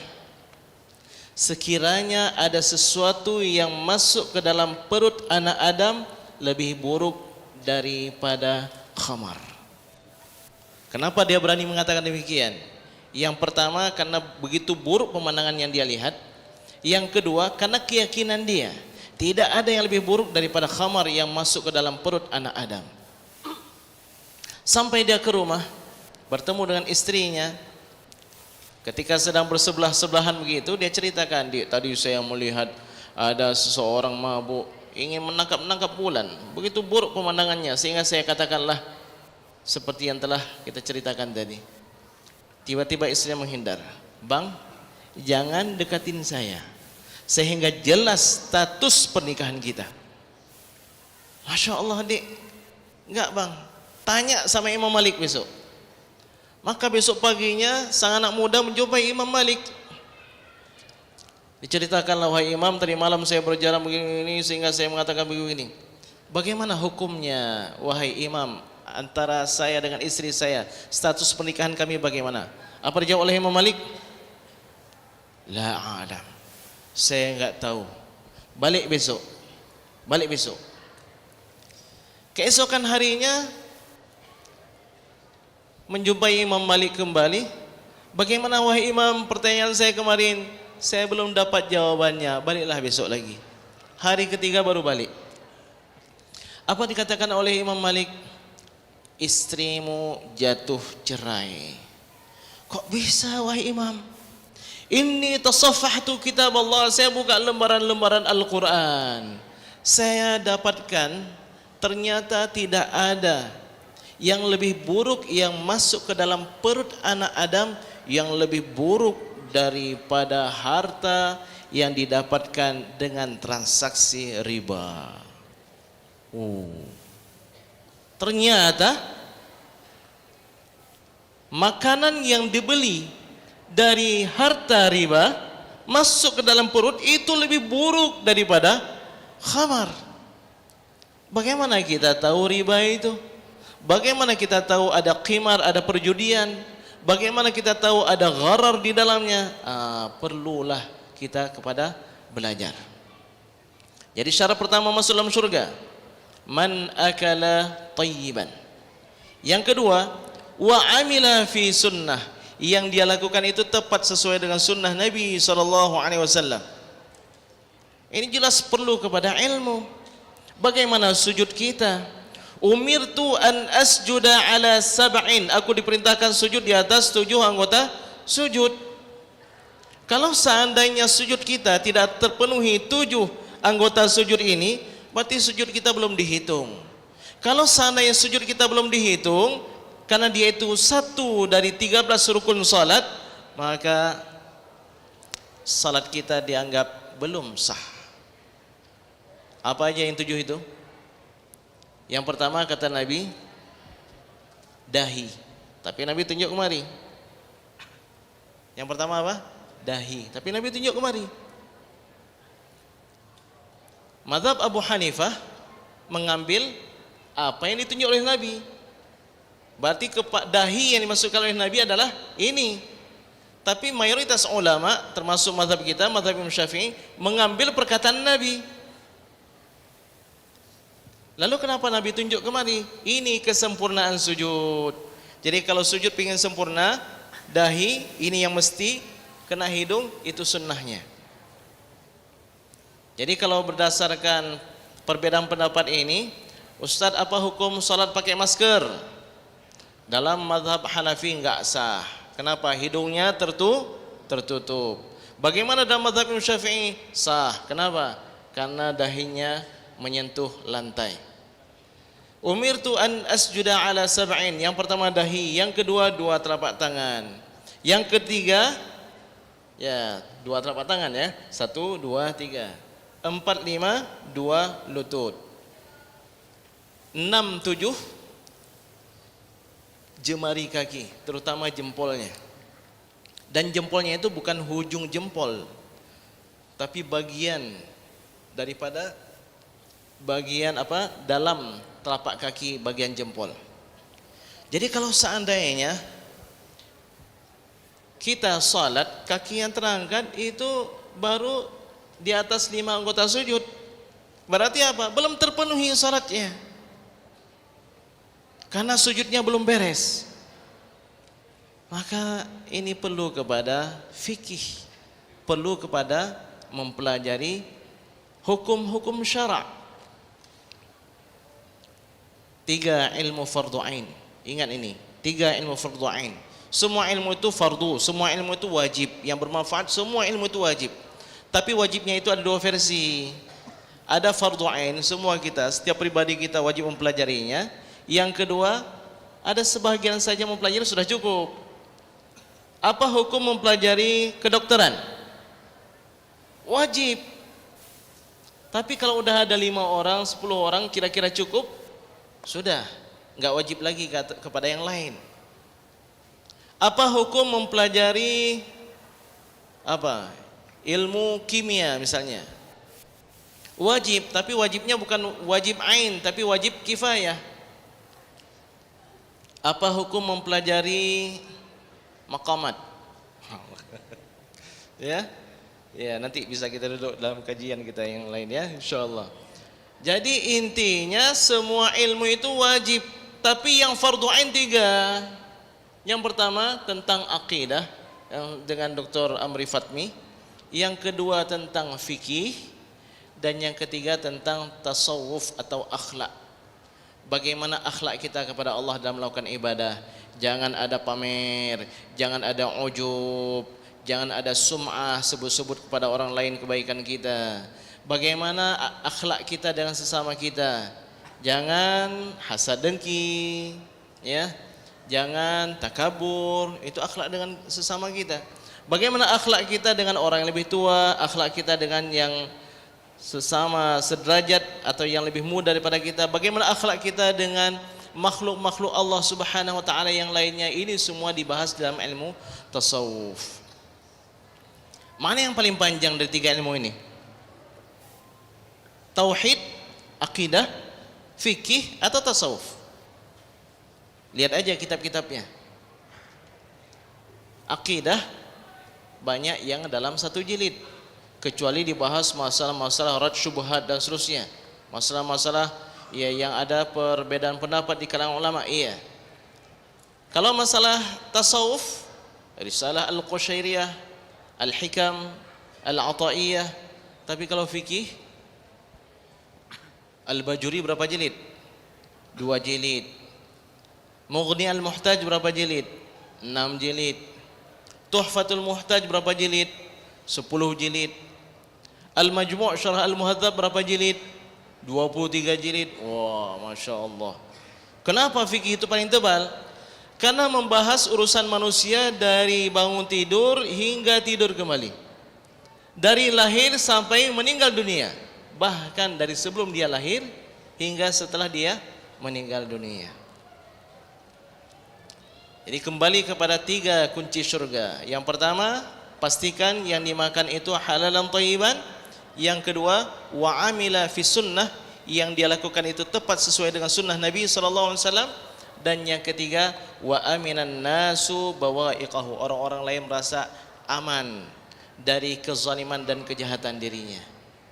Sekiranya ada sesuatu yang masuk ke dalam perut anak Adam lebih buruk daripada khamar. Kenapa dia berani mengatakan demikian? Yang pertama karena begitu buruk pemandangan yang dia lihat. Yang kedua karena keyakinan dia, tidak ada yang lebih buruk daripada khamar yang masuk ke dalam perut anak Adam. Sampai dia ke rumah, bertemu dengan istrinya. Ketika sedang bersebelah-sebelahan begitu, dia ceritakan, tadi saya melihat ada seseorang mabuk ingin menangkap bulan. Begitu buruk pemandangannya sehingga saya katakanlah seperti yang telah kita ceritakan tadi. Tiba-tiba istrinya menghindar. Bang, jangan dekatin saya, sehingga jelas status pernikahan kita. Masya Allah adik. Enggak bang, tanya sama Imam Malik besok. Maka besok paginya sang anak muda menjumpai Imam Malik. Diceritakanlah, wahai Imam, tadi malam saya berjalan begini sehingga saya mengatakan begini. Bagaimana hukumnya wahai Imam antara saya dengan istri saya? Status pernikahan kami bagaimana? Apa dijawab oleh Imam Malik? La a'lam. Saya enggak tahu. Balik besok. Balik besok. Keesokan harinya menjumpai Imam Malik kembali. Bagaimana wahai Imam, pertanyaan saya kemarin saya belum dapat jawabannya. Baliklah besok lagi. Hari ketiga baru balik. Apa dikatakan oleh Imam Malik? Istrimu jatuh cerai. Kok bisa wahai Imam? Inni tasaffahtu kitab Allah. Saya buka lembaran-lembaran Al-Quran. Saya dapatkan ternyata tidak ada yang lebih buruk yang masuk ke dalam perut anak Adam yang lebih buruk daripada harta yang didapatkan dengan transaksi riba. Ternyata makanan yang dibeli dari harta riba masuk ke dalam perut itu lebih buruk daripada khamar. Bagaimana kita tahu riba itu? Bagaimana kita tahu ada qimar, ada perjudian? Bagaimana kita tahu ada gharar di dalamnya? Perlulah kita kepada belajar. Jadi syarat pertama masuk dalam surga, man akala tayyiban. Yang kedua, wa amila fi sunnah, yang dia lakukan itu tepat sesuai dengan sunnah Nabi SAW. Ini jelas perlu kepada ilmu. Bagaimana sujud kita? Umirtu an asjuda ala sab'in. Aku diperintahkan sujud di atas 7 anggota sujud. Kalau seandainya sujud kita tidak terpenuhi 7 anggota sujud ini, berarti sujud kita belum dihitung. Kalau seandainya sujud kita belum dihitung, karena dia itu 1 dari 13 rukun salat, maka salat kita dianggap belum sah. Apa aja yang 7 itu? Yang pertama kata Nabi, dahi. Tapi Nabi tunjuk kemari. Yang pertama apa? Dahi. Tapi Nabi tunjuk kemari. Mazhab Abu Hanifah mengambil apa yang ditunjuk oleh Nabi. Berarti dahi yang dimasukkan oleh Nabi adalah ini. Tapi mayoritas ulama termasuk mazhab kita, mazhab Imam Syafi'i, mengambil perkataan Nabi. Lalu kenapa Nabi tunjuk kemari? Ini kesempurnaan sujud. Jadi kalau sujud ingin sempurna, dahi ini yang mesti, kena hidung itu sunnahnya. Jadi kalau berdasarkan perbedaan pendapat ini, Ustadz, apa hukum salat pakai masker? Dalam mazhab Hanafi enggak sah. Kenapa? Hidungnya tertutup. Bagaimana dalam mazhab Imam Syafi'i? Sah. Kenapa? Karena dahinya menyentuh lantai. Umirtu an asjuda ala sab'in. Yang pertama dahi, yang kedua 2 telapak tangan. Yang ketiga ya 2 telapak tangan ya. 1 2 3. 4 5 2 lutut. 6 7 jemari kaki, terutama jempolnya. Dan jempolnya itu bukan hujung jempol, tapi bagian daripada bagian apa? Dalam telapak kaki, bagian jempol. Jadi kalau seandainya kita salat, kaki yang terangkat itu baru di atas 5 anggota sujud, berarti apa? Belum terpenuhi salatnya, karena sujudnya belum beres. Maka ini perlu kepada fikih, perlu kepada mempelajari hukum-hukum syara'. 3 ilmu fardu ain. Ingat ini, 3 ilmu fardu ain. Semua ilmu itu fardu, semua ilmu itu wajib, yang bermanfaat, semua ilmu itu wajib. Tapi wajibnya itu ada 2 versi. Ada fardu ain, semua kita, setiap pribadi kita wajib mempelajarinya. Yang kedua, ada sebagian saja mempelajari sudah cukup. Apa hukum mempelajari kedokteran? Wajib. Tapi kalau udah ada 5 orang, 10 orang kira-kira cukup? Sudah, nggak wajib lagi kepada yang lain. Apa hukum mempelajari apa? Ilmu kimia misalnya? Wajib, tapi wajibnya bukan wajib ain, tapi wajib kifayah. Apa hukum mempelajari maqamat? Ya, ya nanti bisa kita duduk dalam kajian kita yang lain ya, insyaallah. Jadi intinya semua ilmu itu wajib, tapi yang fardu ain 3. Yang pertama tentang akidah dengan Dr. Amri Fatmi, yang kedua tentang fikih, dan yang ketiga tentang tasawuf atau akhlak. Bagaimana akhlak kita kepada Allah dalam melakukan ibadah. Jangan ada pamer, jangan ada ujub, jangan ada sum'ah, sebut-sebut kepada orang lain kebaikan kita. Bagaimana akhlak kita dengan sesama kita. Jangan hasad dengki, ya. Jangan takabur, itu akhlak dengan sesama kita. Bagaimana akhlak kita dengan orang yang lebih tua, akhlak kita dengan yang sesama sederajat atau yang lebih muda daripada kita. Bagaimana akhlak kita dengan makhluk-makhluk Allah Subhanahu wa taala yang lainnya. Ini semua dibahas dalam ilmu tasawuf. Mana yang paling panjang dari 3 ilmu ini? Tauhid, akidah, fikih atau tasawuf? Lihat aja kitab-kitabnya. Akidah banyak yang dalam 1 jilid, kecuali dibahas masalah-masalah rad syubhat dan seterusnya. Masalah-masalah ya yang ada perbedaan pendapat di kalangan ulama, iya. Kalau masalah tasawuf, Risalah Al-Qushairiyah, Al-Hikam, Al-Ata'iyah. Tapi kalau fikih, Al-Bajuri berapa jilid? 2 jilid. Mughni Al-Muhtaj berapa jilid? 6 jilid. Tuhfatul Muhtaj berapa jilid? 10 jilid. Al-Majmu' Syarah Al-Muhadzab berapa jilid? 23 jilid. Wah, Masya Allah. Kenapa fikih itu paling tebal? Karena membahas urusan manusia dari bangun tidur hingga tidur kembali, dari lahir sampai meninggal dunia, bahkan dari sebelum dia lahir hingga setelah dia meninggal dunia. Jadi kembali kepada 3 kunci surga. Yang pertama, pastikan yang dimakan itu halalan thayyiban. Yang kedua, wa amila fi sunnah, yang dia lakukan itu tepat sesuai dengan sunnah Nabi SAW. Dan yang ketiga, wa aminan nasu bawa'iqahu, orang-orang lain merasa aman dari kezaliman dan kejahatan dirinya.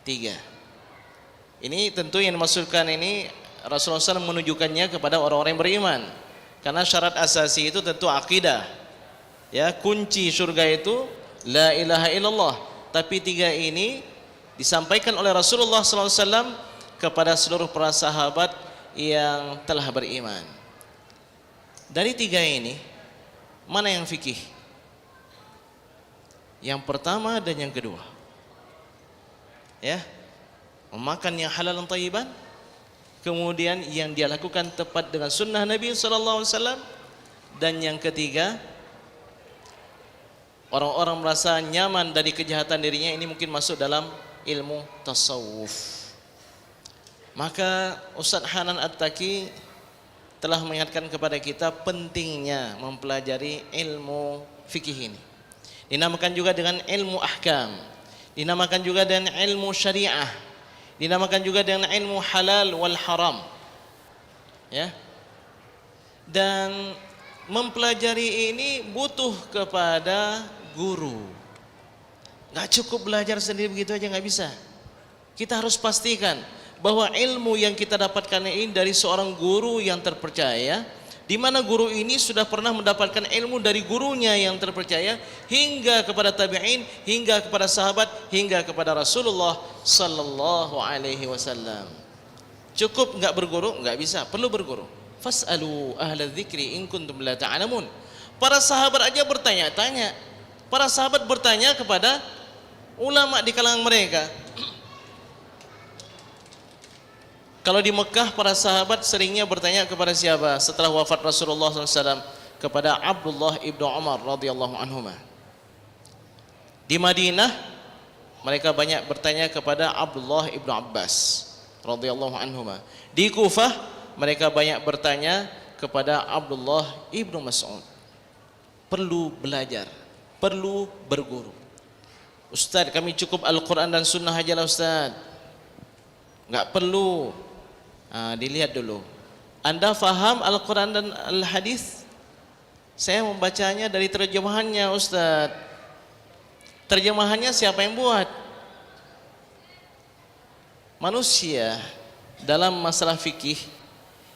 3. Ini tentu yang dimaksudkan ini Rasulullah SAW menunjukkannya kepada orang-orang yang beriman. Karena syarat asasi itu tentu akidah. Ya, kunci surga itu la ilaha illallah. Tapi 3 ini disampaikan oleh Rasulullah SAW kepada seluruh para sahabat yang telah beriman. Dari 3 ini, mana yang fikih? Yang pertama dan yang kedua. Ya, memakan yang halal dan thayyiban. Kemudian yang dia lakukan tepat dengan sunnah Nabi SAW. Dan yang ketiga, orang-orang merasa nyaman dari kejahatan dirinya. Ini mungkin masuk dalam ilmu tasawuf. Maka Ustaz Hanan At-Taki telah mengingatkan kepada kita pentingnya mempelajari ilmu fikih ini. Dinamakan juga dengan ilmu ahkam, dinamakan juga dengan ilmu syariah, dinamakan juga dengan ilmu halal wal haram. Ya. Dan mempelajari ini butuh kepada guru. Gak cukup belajar sendiri begitu aja, gak bisa. Kita harus pastikan bahwa ilmu yang kita dapatkan ini dari seorang guru yang terpercaya, di mana guru ini sudah pernah mendapatkan ilmu dari gurunya yang terpercaya hingga kepada tabi'in, hingga kepada sahabat, hingga kepada Rasulullah sallallahu alaihi wasallam. Cukup enggak berguru? Enggak bisa, perlu berguru. Fas'alu ahla dzikri in kuntum la ta'lamun. Para sahabat aja bertanya-tanya. Para sahabat bertanya kepada ulama di kalangan mereka. Kalau di Mekah para sahabat seringnya bertanya kepada siapa setelah wafat Rasulullah SAW? kepada Abdullah ibnu Umar radhiyallahu anhuma. Di Madinah mereka banyak bertanya kepada Abdullah ibnu Abbas radhiyallahu anhuma. Di Kufah mereka banyak bertanya kepada Abdullah ibnu Mas'ud. Perlu belajar, perlu berguru. Ustaz, kami cukup Al-Quran dan Sunnah aja lah Ustaz. Enggak perlu. Dilihat dulu. Anda faham Al-Quran dan Al-Hadis? Saya membacanya dari terjemahannya Ustaz. Terjemahannya siapa yang buat? Manusia dalam masalah fikih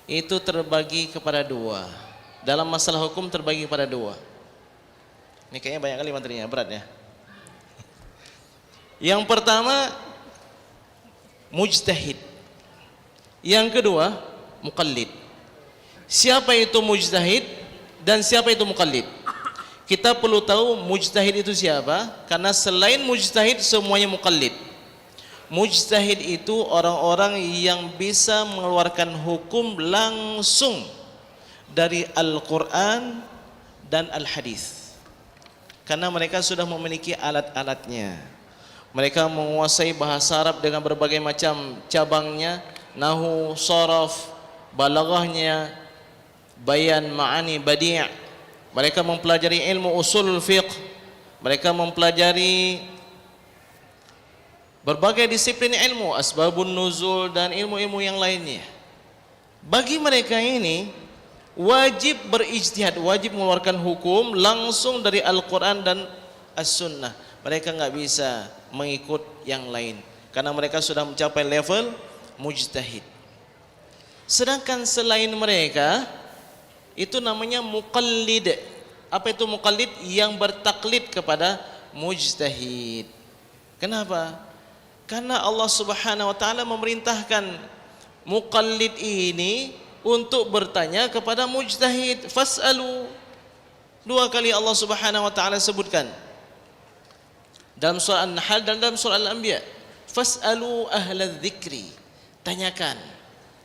itu terbagi kepada dua. Dalam masalah hukum terbagi kepada dua. Ini kayaknya banyak kali materinya, berat ya. Yang pertama mujtahid. Yang kedua muqallid. Siapa itu mujtahid dan siapa itu muqallid? Kita perlu tahu mujtahid itu siapa, karena selain mujtahid semuanya muqallid. Mujtahid itu orang-orang yang bisa mengeluarkan hukum langsung dari Al-Quran dan Al-Hadis, karena mereka sudah memiliki alat-alatnya. Mereka menguasai bahasa Arab dengan berbagai macam cabangnya, nahu, sharaf, balaghahnya, bayan, ma'ani, badi'. Mereka mempelajari ilmu usulul fiqh. Mereka mempelajari berbagai disiplin ilmu, asbabun nuzul dan ilmu-ilmu yang lainnya. Bagi mereka ini wajib berijtihad, wajib mengeluarkan hukum langsung dari Al-Quran dan As-Sunnah. Mereka enggak bisa mengikut yang lain karena mereka sudah mencapai level mujtahid. Sedangkan selain mereka itu namanya muqallid. Apa itu muqallid? Yang bertaklid kepada mujtahid. Kenapa? Karena Allah Subhanahu wa taala memerintahkan muqallid ini untuk bertanya kepada mujtahid. Fas'alu. Dua kali Allah Subhanahu wa taala sebutkan dalam surah An-Nahl dan dalam surah Al-Anbiya. Fas'alu ahlal dzikri. Tanyakan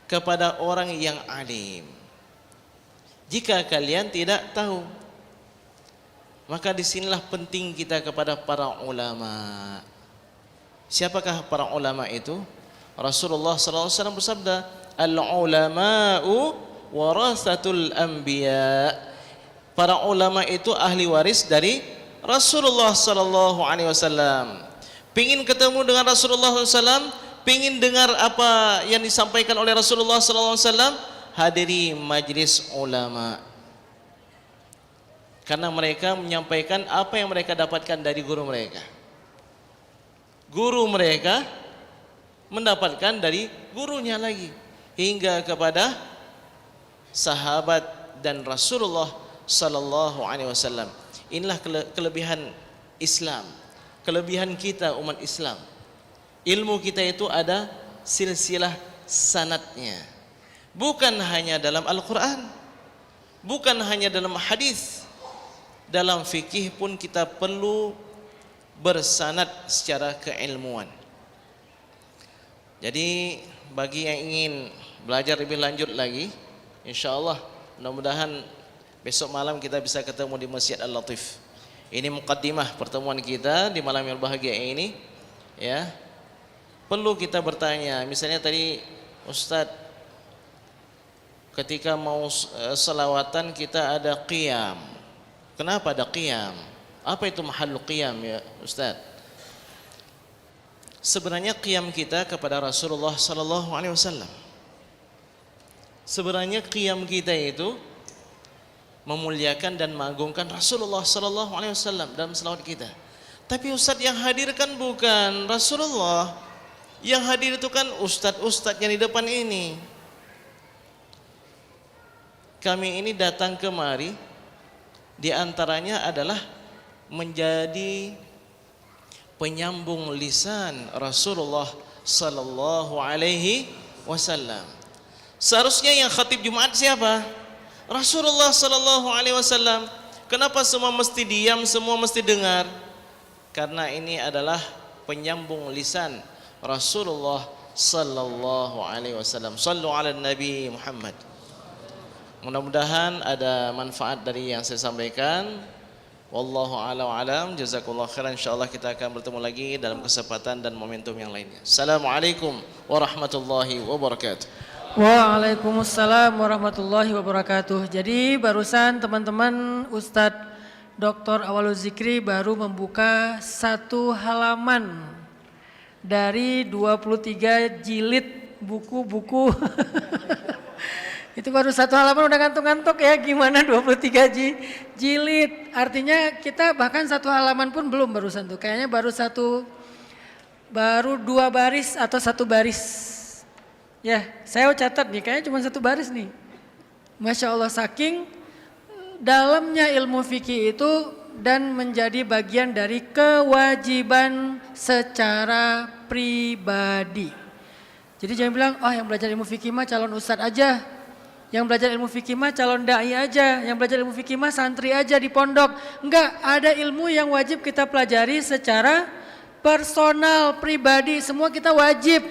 kepada orang yang alim. Jika kalian tidak tahu, maka disinilah penting kita kepada para ulama. Siapakah para ulama itu? Rasulullah SAW bersabda, al-ulama'u warasatul anbiya. Para ulama itu ahli waris dari Rasulullah SAW. Pingin ketemu dengan Rasulullah SAW, pingin dengar apa yang disampaikan oleh Rasulullah SAW, hadiri majlis ulama. Karena mereka menyampaikan apa yang mereka dapatkan dari guru mereka. Guru mereka mendapatkan dari gurunya lagi, hingga kepada sahabat dan Rasulullah sallallahu alaihi wasallam. Inilah kelebihan Islam, kelebihan kita umat Islam. Ilmu kita itu ada silsilah sanadnya. Bukan hanya dalam Al-Quran, bukan hanya dalam hadis. Dalam fikih pun kita perlu bersanad secara keilmuan. Jadi bagi yang ingin belajar lebih lanjut lagi, insyaallah mudah-mudahan besok malam kita bisa ketemu di Masjid Al-Latif. Ini muqaddimah pertemuan kita di malam yang bahagia ini, ya. Perlu kita bertanya, misalnya tadi Ustadz, ketika mau selawatan kita ada qiyam. Kenapa ada qiyam? Apa itu mahallul qiyam ya Ustaz? Sebenarnya qiyam kita kepada Rasulullah sallallahu alaihi wasallam. Sebenarnya qiyam kita itu memuliakan dan mengagungkan Rasulullah sallallahu alaihi wasallam dalam selawat kita. Tapi Ustaz yang hadir kan bukan Rasulullah. Yang hadir itu kan ustaz-ustaz yang di depan ini. Kami ini datang kemari, di antaranya adalah menjadi penyambung lisan Rasulullah sallallahu alaihi wasallam. Seharusnya yang khatib Jumat siapa? Rasulullah sallallahu alaihi wasallam. Kenapa semua mesti diam, semua mesti dengar? Karena ini adalah penyambung lisan Rasulullah sallallahu alaihi wasallam. Sallu ala Nabi Muhammad. Mudah-mudahan ada manfaat dari yang saya sampaikan. Wallahu a'lam wa alam. Jazakallahu khairan. Insyaallah kita akan bertemu lagi dalam kesempatan dan momentum yang lainnya. Assalamualaikum warahmatullahi wabarakatuh. Waalaikumsalam warahmatullahi wabarakatuh. Jadi barusan teman-teman Ustadz Dr. Awalul Zikri baru membuka satu halaman dari 23 jilid buku-buku. Itu baru satu halaman udah ngantuk-ngantuk ya, gimana 23 jilid. Artinya kita bahkan satu halaman pun belum barusan tuh. Kayaknya baru 2 baris atau 1 baris. Ya, saya catat nih, kayaknya cuma 1 baris nih. Masya Allah, saking dalamnya ilmu fikih itu dan menjadi bagian dari kewajiban secara pribadi. Jadi jangan bilang, oh yang belajar ilmu fikih mah calon ustadz aja. Yang belajar ilmu fikih mah calon dai aja. Yang belajar ilmu fikih mah santri aja di pondok. Enggak, ada ilmu yang wajib kita pelajari secara personal, pribadi. Semua kita wajib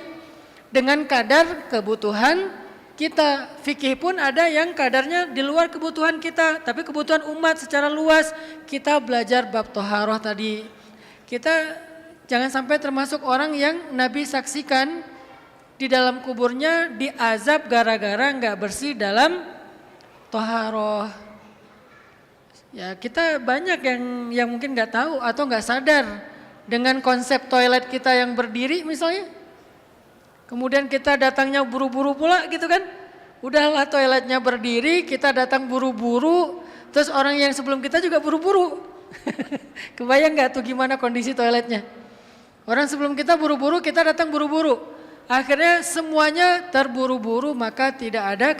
dengan kadar kebutuhan kita. Fikih pun ada yang kadarnya di luar kebutuhan kita, tapi kebutuhan umat secara luas. Kita belajar bab toharoh tadi. Kita jangan sampai termasuk orang yang Nabi saksikan di dalam kuburnya diazab gara-gara nggak bersih dalam toharoh. Ya kita banyak yang mungkin nggak tahu atau nggak sadar dengan konsep toilet kita yang berdiri misalnya. Kemudian kita datangnya buru-buru pula gitu kan. Udahlah toiletnya berdiri, kita datang buru-buru, terus orang yang sebelum kita juga buru-buru. Kebayang nggak tuh gimana kondisi toiletnya? Orang sebelum kita buru-buru, kita datang buru-buru. Akhirnya semuanya terburu-buru, maka tidak ada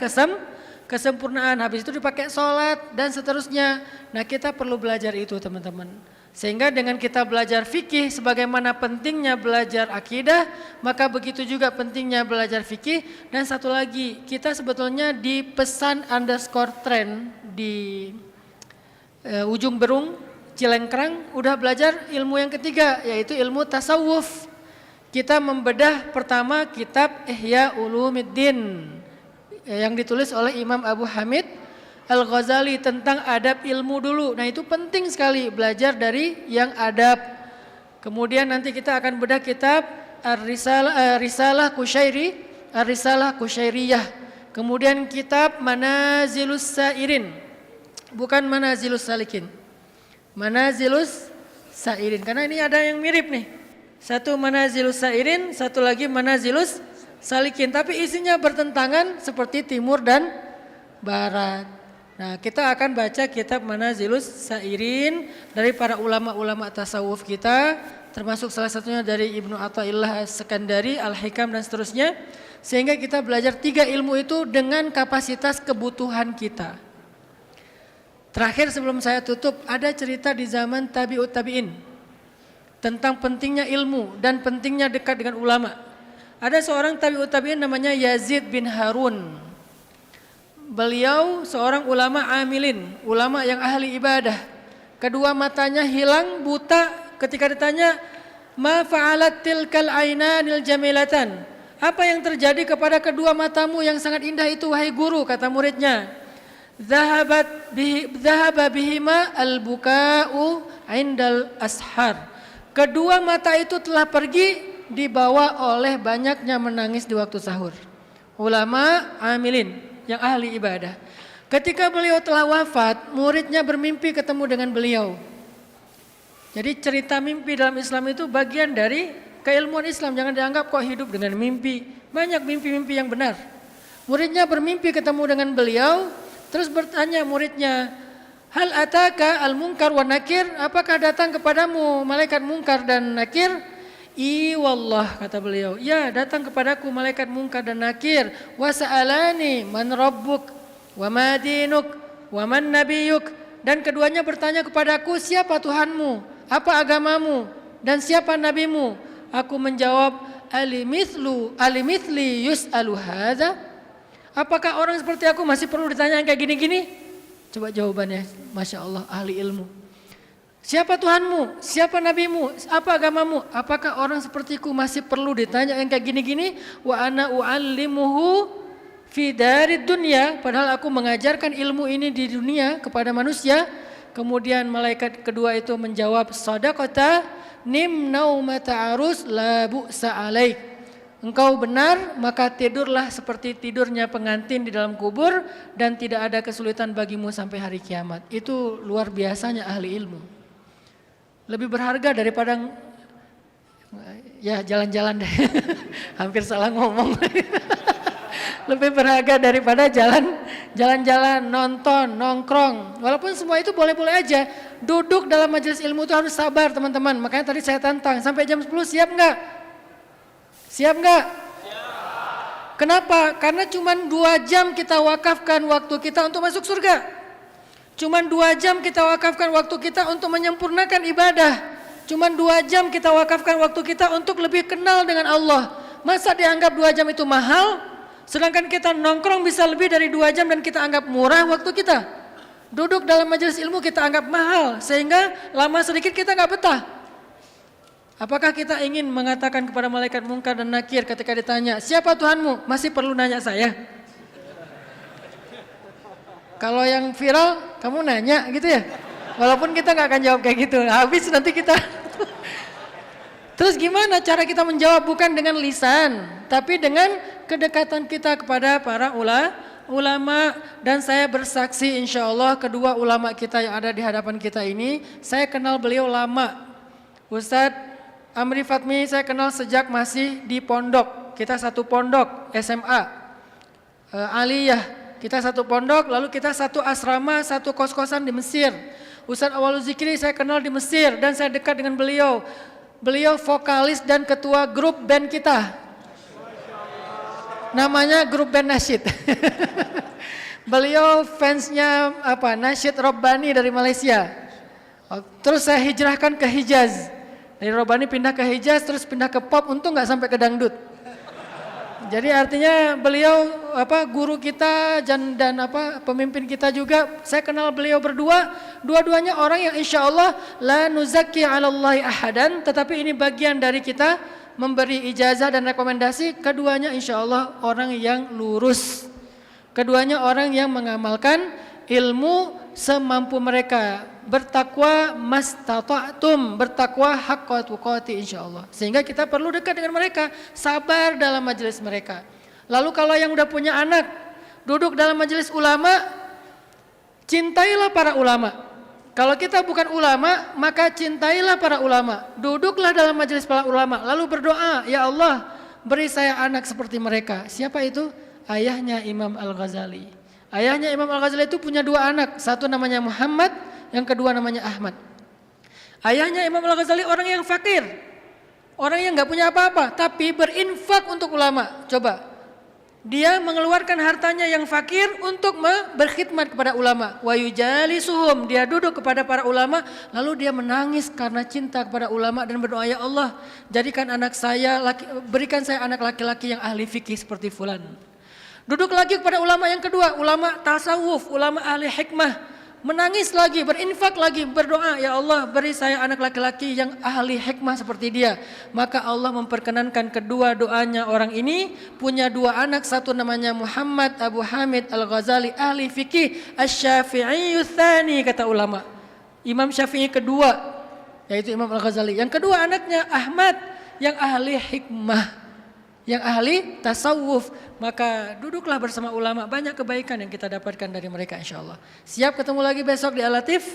kesempurnaan. Habis itu dipakai sholat dan seterusnya. Nah kita perlu belajar itu teman-teman. Sehingga dengan kita belajar fikih sebagaimana pentingnya belajar akidah, maka begitu juga pentingnya belajar fikih. Dan satu lagi, kita sebetulnya di pesan _trend di ujung Berung, Cilengkrang udah belajar ilmu yang ketiga, yaitu ilmu tasawuf. Kita membedah pertama kitab Ihya Ulumuddin yang ditulis oleh Imam Abu Hamid Al-Ghazali tentang adab ilmu dulu. Nah itu penting sekali belajar dari yang adab. Kemudian nanti kita akan bedah kitab Risalah Kusyairiyah. Kemudian kitab Manazilus Sairin. Bukan Manazilus Salikin. Manazilus Sairin. Karena ini ada yang mirip nih. Satu Manazilus Sairin, satu lagi Manazilus Salikin. Tapi isinya bertentangan seperti timur dan barat. Nah kita akan baca kitab Manazilus Sairin dari para ulama-ulama tasawuf kita. Termasuk salah satunya dari Ibnu Athaillah As-Sekandari, Al-Hikam dan seterusnya. Sehingga kita belajar 3 ilmu itu dengan kapasitas kebutuhan kita. Terakhir sebelum saya tutup, ada cerita di zaman tabi'ut tabi'in. Tentang pentingnya ilmu dan pentingnya dekat dengan ulama. Ada seorang tabi'ut tabi'in namanya Yazid bin Harun. Beliau seorang ulama amilin, ulama yang ahli ibadah. Kedua matanya hilang, buta. Ketika ditanya, "Ma fa'alat tilkal ainanil jamilatan?" Apa yang terjadi kepada kedua matamu yang sangat indah itu wahai guru, kata muridnya. "Dhahaba bihima al-buka'u 'indal ashar." Kedua mata itu telah pergi dibawa oleh banyaknya menangis di waktu sahur. Ulama amilin yang ahli ibadah. Ketika beliau telah wafat, muridnya bermimpi ketemu dengan beliau. Jadi cerita mimpi dalam Islam itu bagian dari keilmuan Islam. Jangan dianggap kok hidup dengan mimpi. Banyak mimpi-mimpi yang benar. Muridnya bermimpi ketemu dengan beliau, terus bertanya muridnya, "Hal ataka al-munkar wa nakir?" Apakah datang kepadamu malaikat munkar dan nakir? "I wallah," kata beliau. "Ya, datang kepadaku malaikat munkar dan nakir. Wa sa'alani man rabbuk wa ma dinuk wa man nabiyuk." Dan keduanya bertanya kepadaku, "Siapa Tuhanmu? Apa agamamu? Dan siapa nabimu?" Aku menjawab, "Alimithli yus'alu hadza?" Apakah orang seperti aku masih perlu ditanya kayak gini-gini? Coba jawabannya, Masya Allah, ahli ilmu. Siapa Tuhanmu? Siapa nabimu? Apa agamamu? Apakah orang sepertiku masih perlu ditanya yang kayak gini-gini? Wa ana u'allimuhu fi darid dunya, padahal aku mengajarkan ilmu ini di dunia kepada manusia. Kemudian malaikat kedua itu menjawab, sadaqata nim naumata arus la bu'sa alaik. Engkau benar, maka tidurlah seperti tidurnya pengantin di dalam kubur dan tidak ada kesulitan bagimu sampai hari kiamat. Itu luar biasanya ahli ilmu. Lebih berharga daripada ya jalan-jalan deh. Hampir salah ngomong. Lebih berharga daripada jalan-jalan, nonton, nongkrong. Walaupun semua itu boleh-boleh aja. Duduk dalam majelis ilmu itu harus sabar teman-teman. Makanya tadi saya tantang, sampai jam 10 siap nggak? Siap nggak? Kenapa? Karena cuma 2 jam kita wakafkan waktu kita untuk masuk surga. Cuma 2 jam kita wakafkan waktu kita untuk menyempurnakan ibadah. Cuma 2 jam kita wakafkan waktu kita untuk lebih kenal dengan Allah. Masa dianggap 2 jam itu mahal? Sedangkan kita nongkrong bisa lebih dari 2 jam dan kita anggap murah waktu kita. Duduk dalam majelis ilmu kita anggap mahal, sehingga lama sedikit kita nggak betah. Apakah kita ingin mengatakan kepada malaikat Munkar dan Nakir ketika ditanya, siapa Tuhanmu? Masih perlu nanya saya? Kalau yang viral, kamu nanya gitu ya? Walaupun kita nggak akan jawab kayak gitu, habis nanti kita. Terus gimana cara kita menjawab? Bukan dengan lisan, tapi dengan kedekatan kita kepada para ulama. Dan saya bersaksi insya Allah kedua ulama kita yang ada di hadapan kita ini, saya kenal beliau lama. Ustadz Amri Fatmi saya kenal sejak masih di pondok. Kita satu pondok SMA Aliyah. Kita satu pondok, lalu kita satu asrama, satu kos-kosan di Mesir. Ustadz Awalul Zikri saya kenal di Mesir dan saya dekat dengan beliau. Beliau vokalis dan ketua grup band kita. Namanya grup band nasyid. Beliau fansnya nasyid Robbani dari Malaysia. Terus saya hijrahkan ke Hijaz. Dari Robbani pindah ke Hijaz, terus pindah ke pop, untung nggak sampai ke dangdut. Jadi artinya beliau guru kita dan pemimpin kita juga. Saya kenal beliau berdua, dua-duanya orang yang insya Allah la nuzakki 'alallahi ahadan, tetapi ini bagian dari kita memberi ijazah dan rekomendasi. Keduanya insya Allah orang yang lurus. Keduanya orang yang mengamalkan ilmu semampu mereka. Bertakwa mastata'tum, bertakwa haqqa tuqati insyaallah. Sehingga kita perlu dekat dengan mereka, sabar dalam majelis mereka. Lalu kalau yang udah punya anak, duduk dalam majelis ulama, cintailah para ulama. Kalau kita bukan ulama, maka cintailah para ulama. Duduklah dalam majelis para ulama, lalu berdoa, ya Allah, beri saya anak seperti mereka. Siapa itu? Ayahnya Imam Al-Ghazali. Ayahnya Imam Al-Ghazali itu punya 2 anak, satu namanya Muhammad, yang kedua namanya Ahmad. Ayahnya Imam Al-Ghazali orang yang fakir, orang yang nggak punya apa-apa, tapi berinfak untuk ulama. Coba, dia mengeluarkan hartanya yang fakir untuk berkhidmat kepada ulama. Wa yujalisuhum, dia duduk kepada para ulama, lalu dia menangis karena cinta kepada ulama dan berdoa, ya Allah, jadikan anak saya, berikan saya anak laki-laki yang ahli fikih seperti fulan. Duduk lagi kepada ulama yang kedua, ulama tasawuf, ulama ahli hikmah. Menangis lagi, berinfak lagi, berdoa, ya Allah beri saya anak laki-laki yang ahli hikmah seperti dia. Maka Allah memperkenankan kedua doanya orang ini punya 2 anak, satu namanya Muhammad Abu Hamid Al-Ghazali ahli fikih, Asy-Syafi'i tsani kata ulama. Imam Syafi'i kedua yaitu Imam Al-Ghazali. Yang kedua anaknya Ahmad yang ahli hikmah, yang ahli tasawuf. Maka duduklah bersama ulama, banyak kebaikan yang kita dapatkan dari mereka insyaallah. Siap ketemu lagi besok di Al-Latif?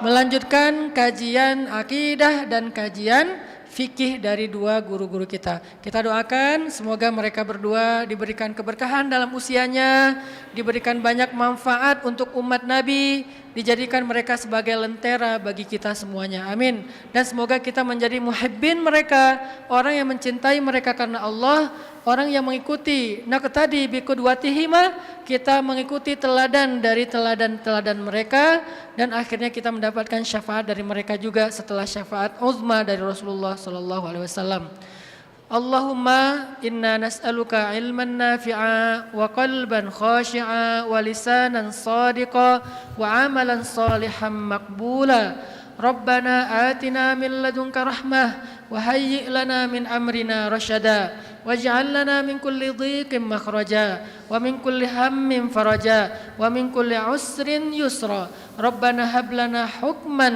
Melanjutkan kajian akidah dan kajian fikih dari 2 guru-guru kita. Kita doakan semoga mereka berdua diberikan keberkahan dalam usianya, diberikan banyak manfaat untuk umat Nabi, dijadikan mereka sebagai lentera bagi kita semuanya. Amin. Dan semoga kita menjadi muhibbin mereka, orang yang mencintai mereka karena Allah, orang yang mengikuti naqtadi bi qudwatihima, kita mengikuti teladan dari teladan-teladan mereka, dan akhirnya kita mendapatkan syafaat dari mereka juga setelah syafaat uzma dari Rasulullah sallallahu alaihi wasallam. Allahumma inna nas'aluka ilman nafi'a wa qalban khashi'a wa lisanan sadiqa wa amalan salihan maqbula. Rabbana atina min ladunka rahmah wa hayyi' lana min amrina rasyada. واجعل لنا من كل ضيق مخرجا ومن كل هم فرجا ومن كل عسر يسرا ربنا هب لنا حكما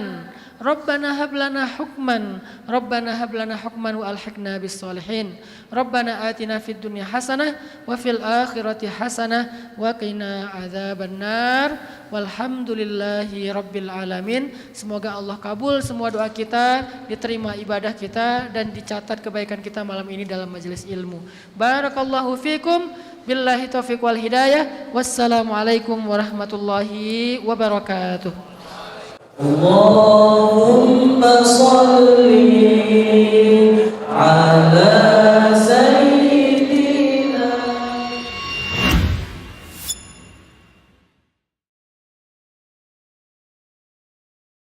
ربنا هب لنا حكما ربنا هب لنا حكما وألحقنا بالصالحين ربنا آتنا في الدنيا حسنة وفي الآخرة حسنة وقنا عذاب النار والحمد لله رب العالمين. Semoga Allah kabul semua doa kita, diterima ibadah kita dan dicatat kebaikan kita malam ini dalam majelis ilmu. Barakallahu fikum. Billahi taufiq wal hidayah. Wassalamualaikum warahmatullahi wabarakatuh. الله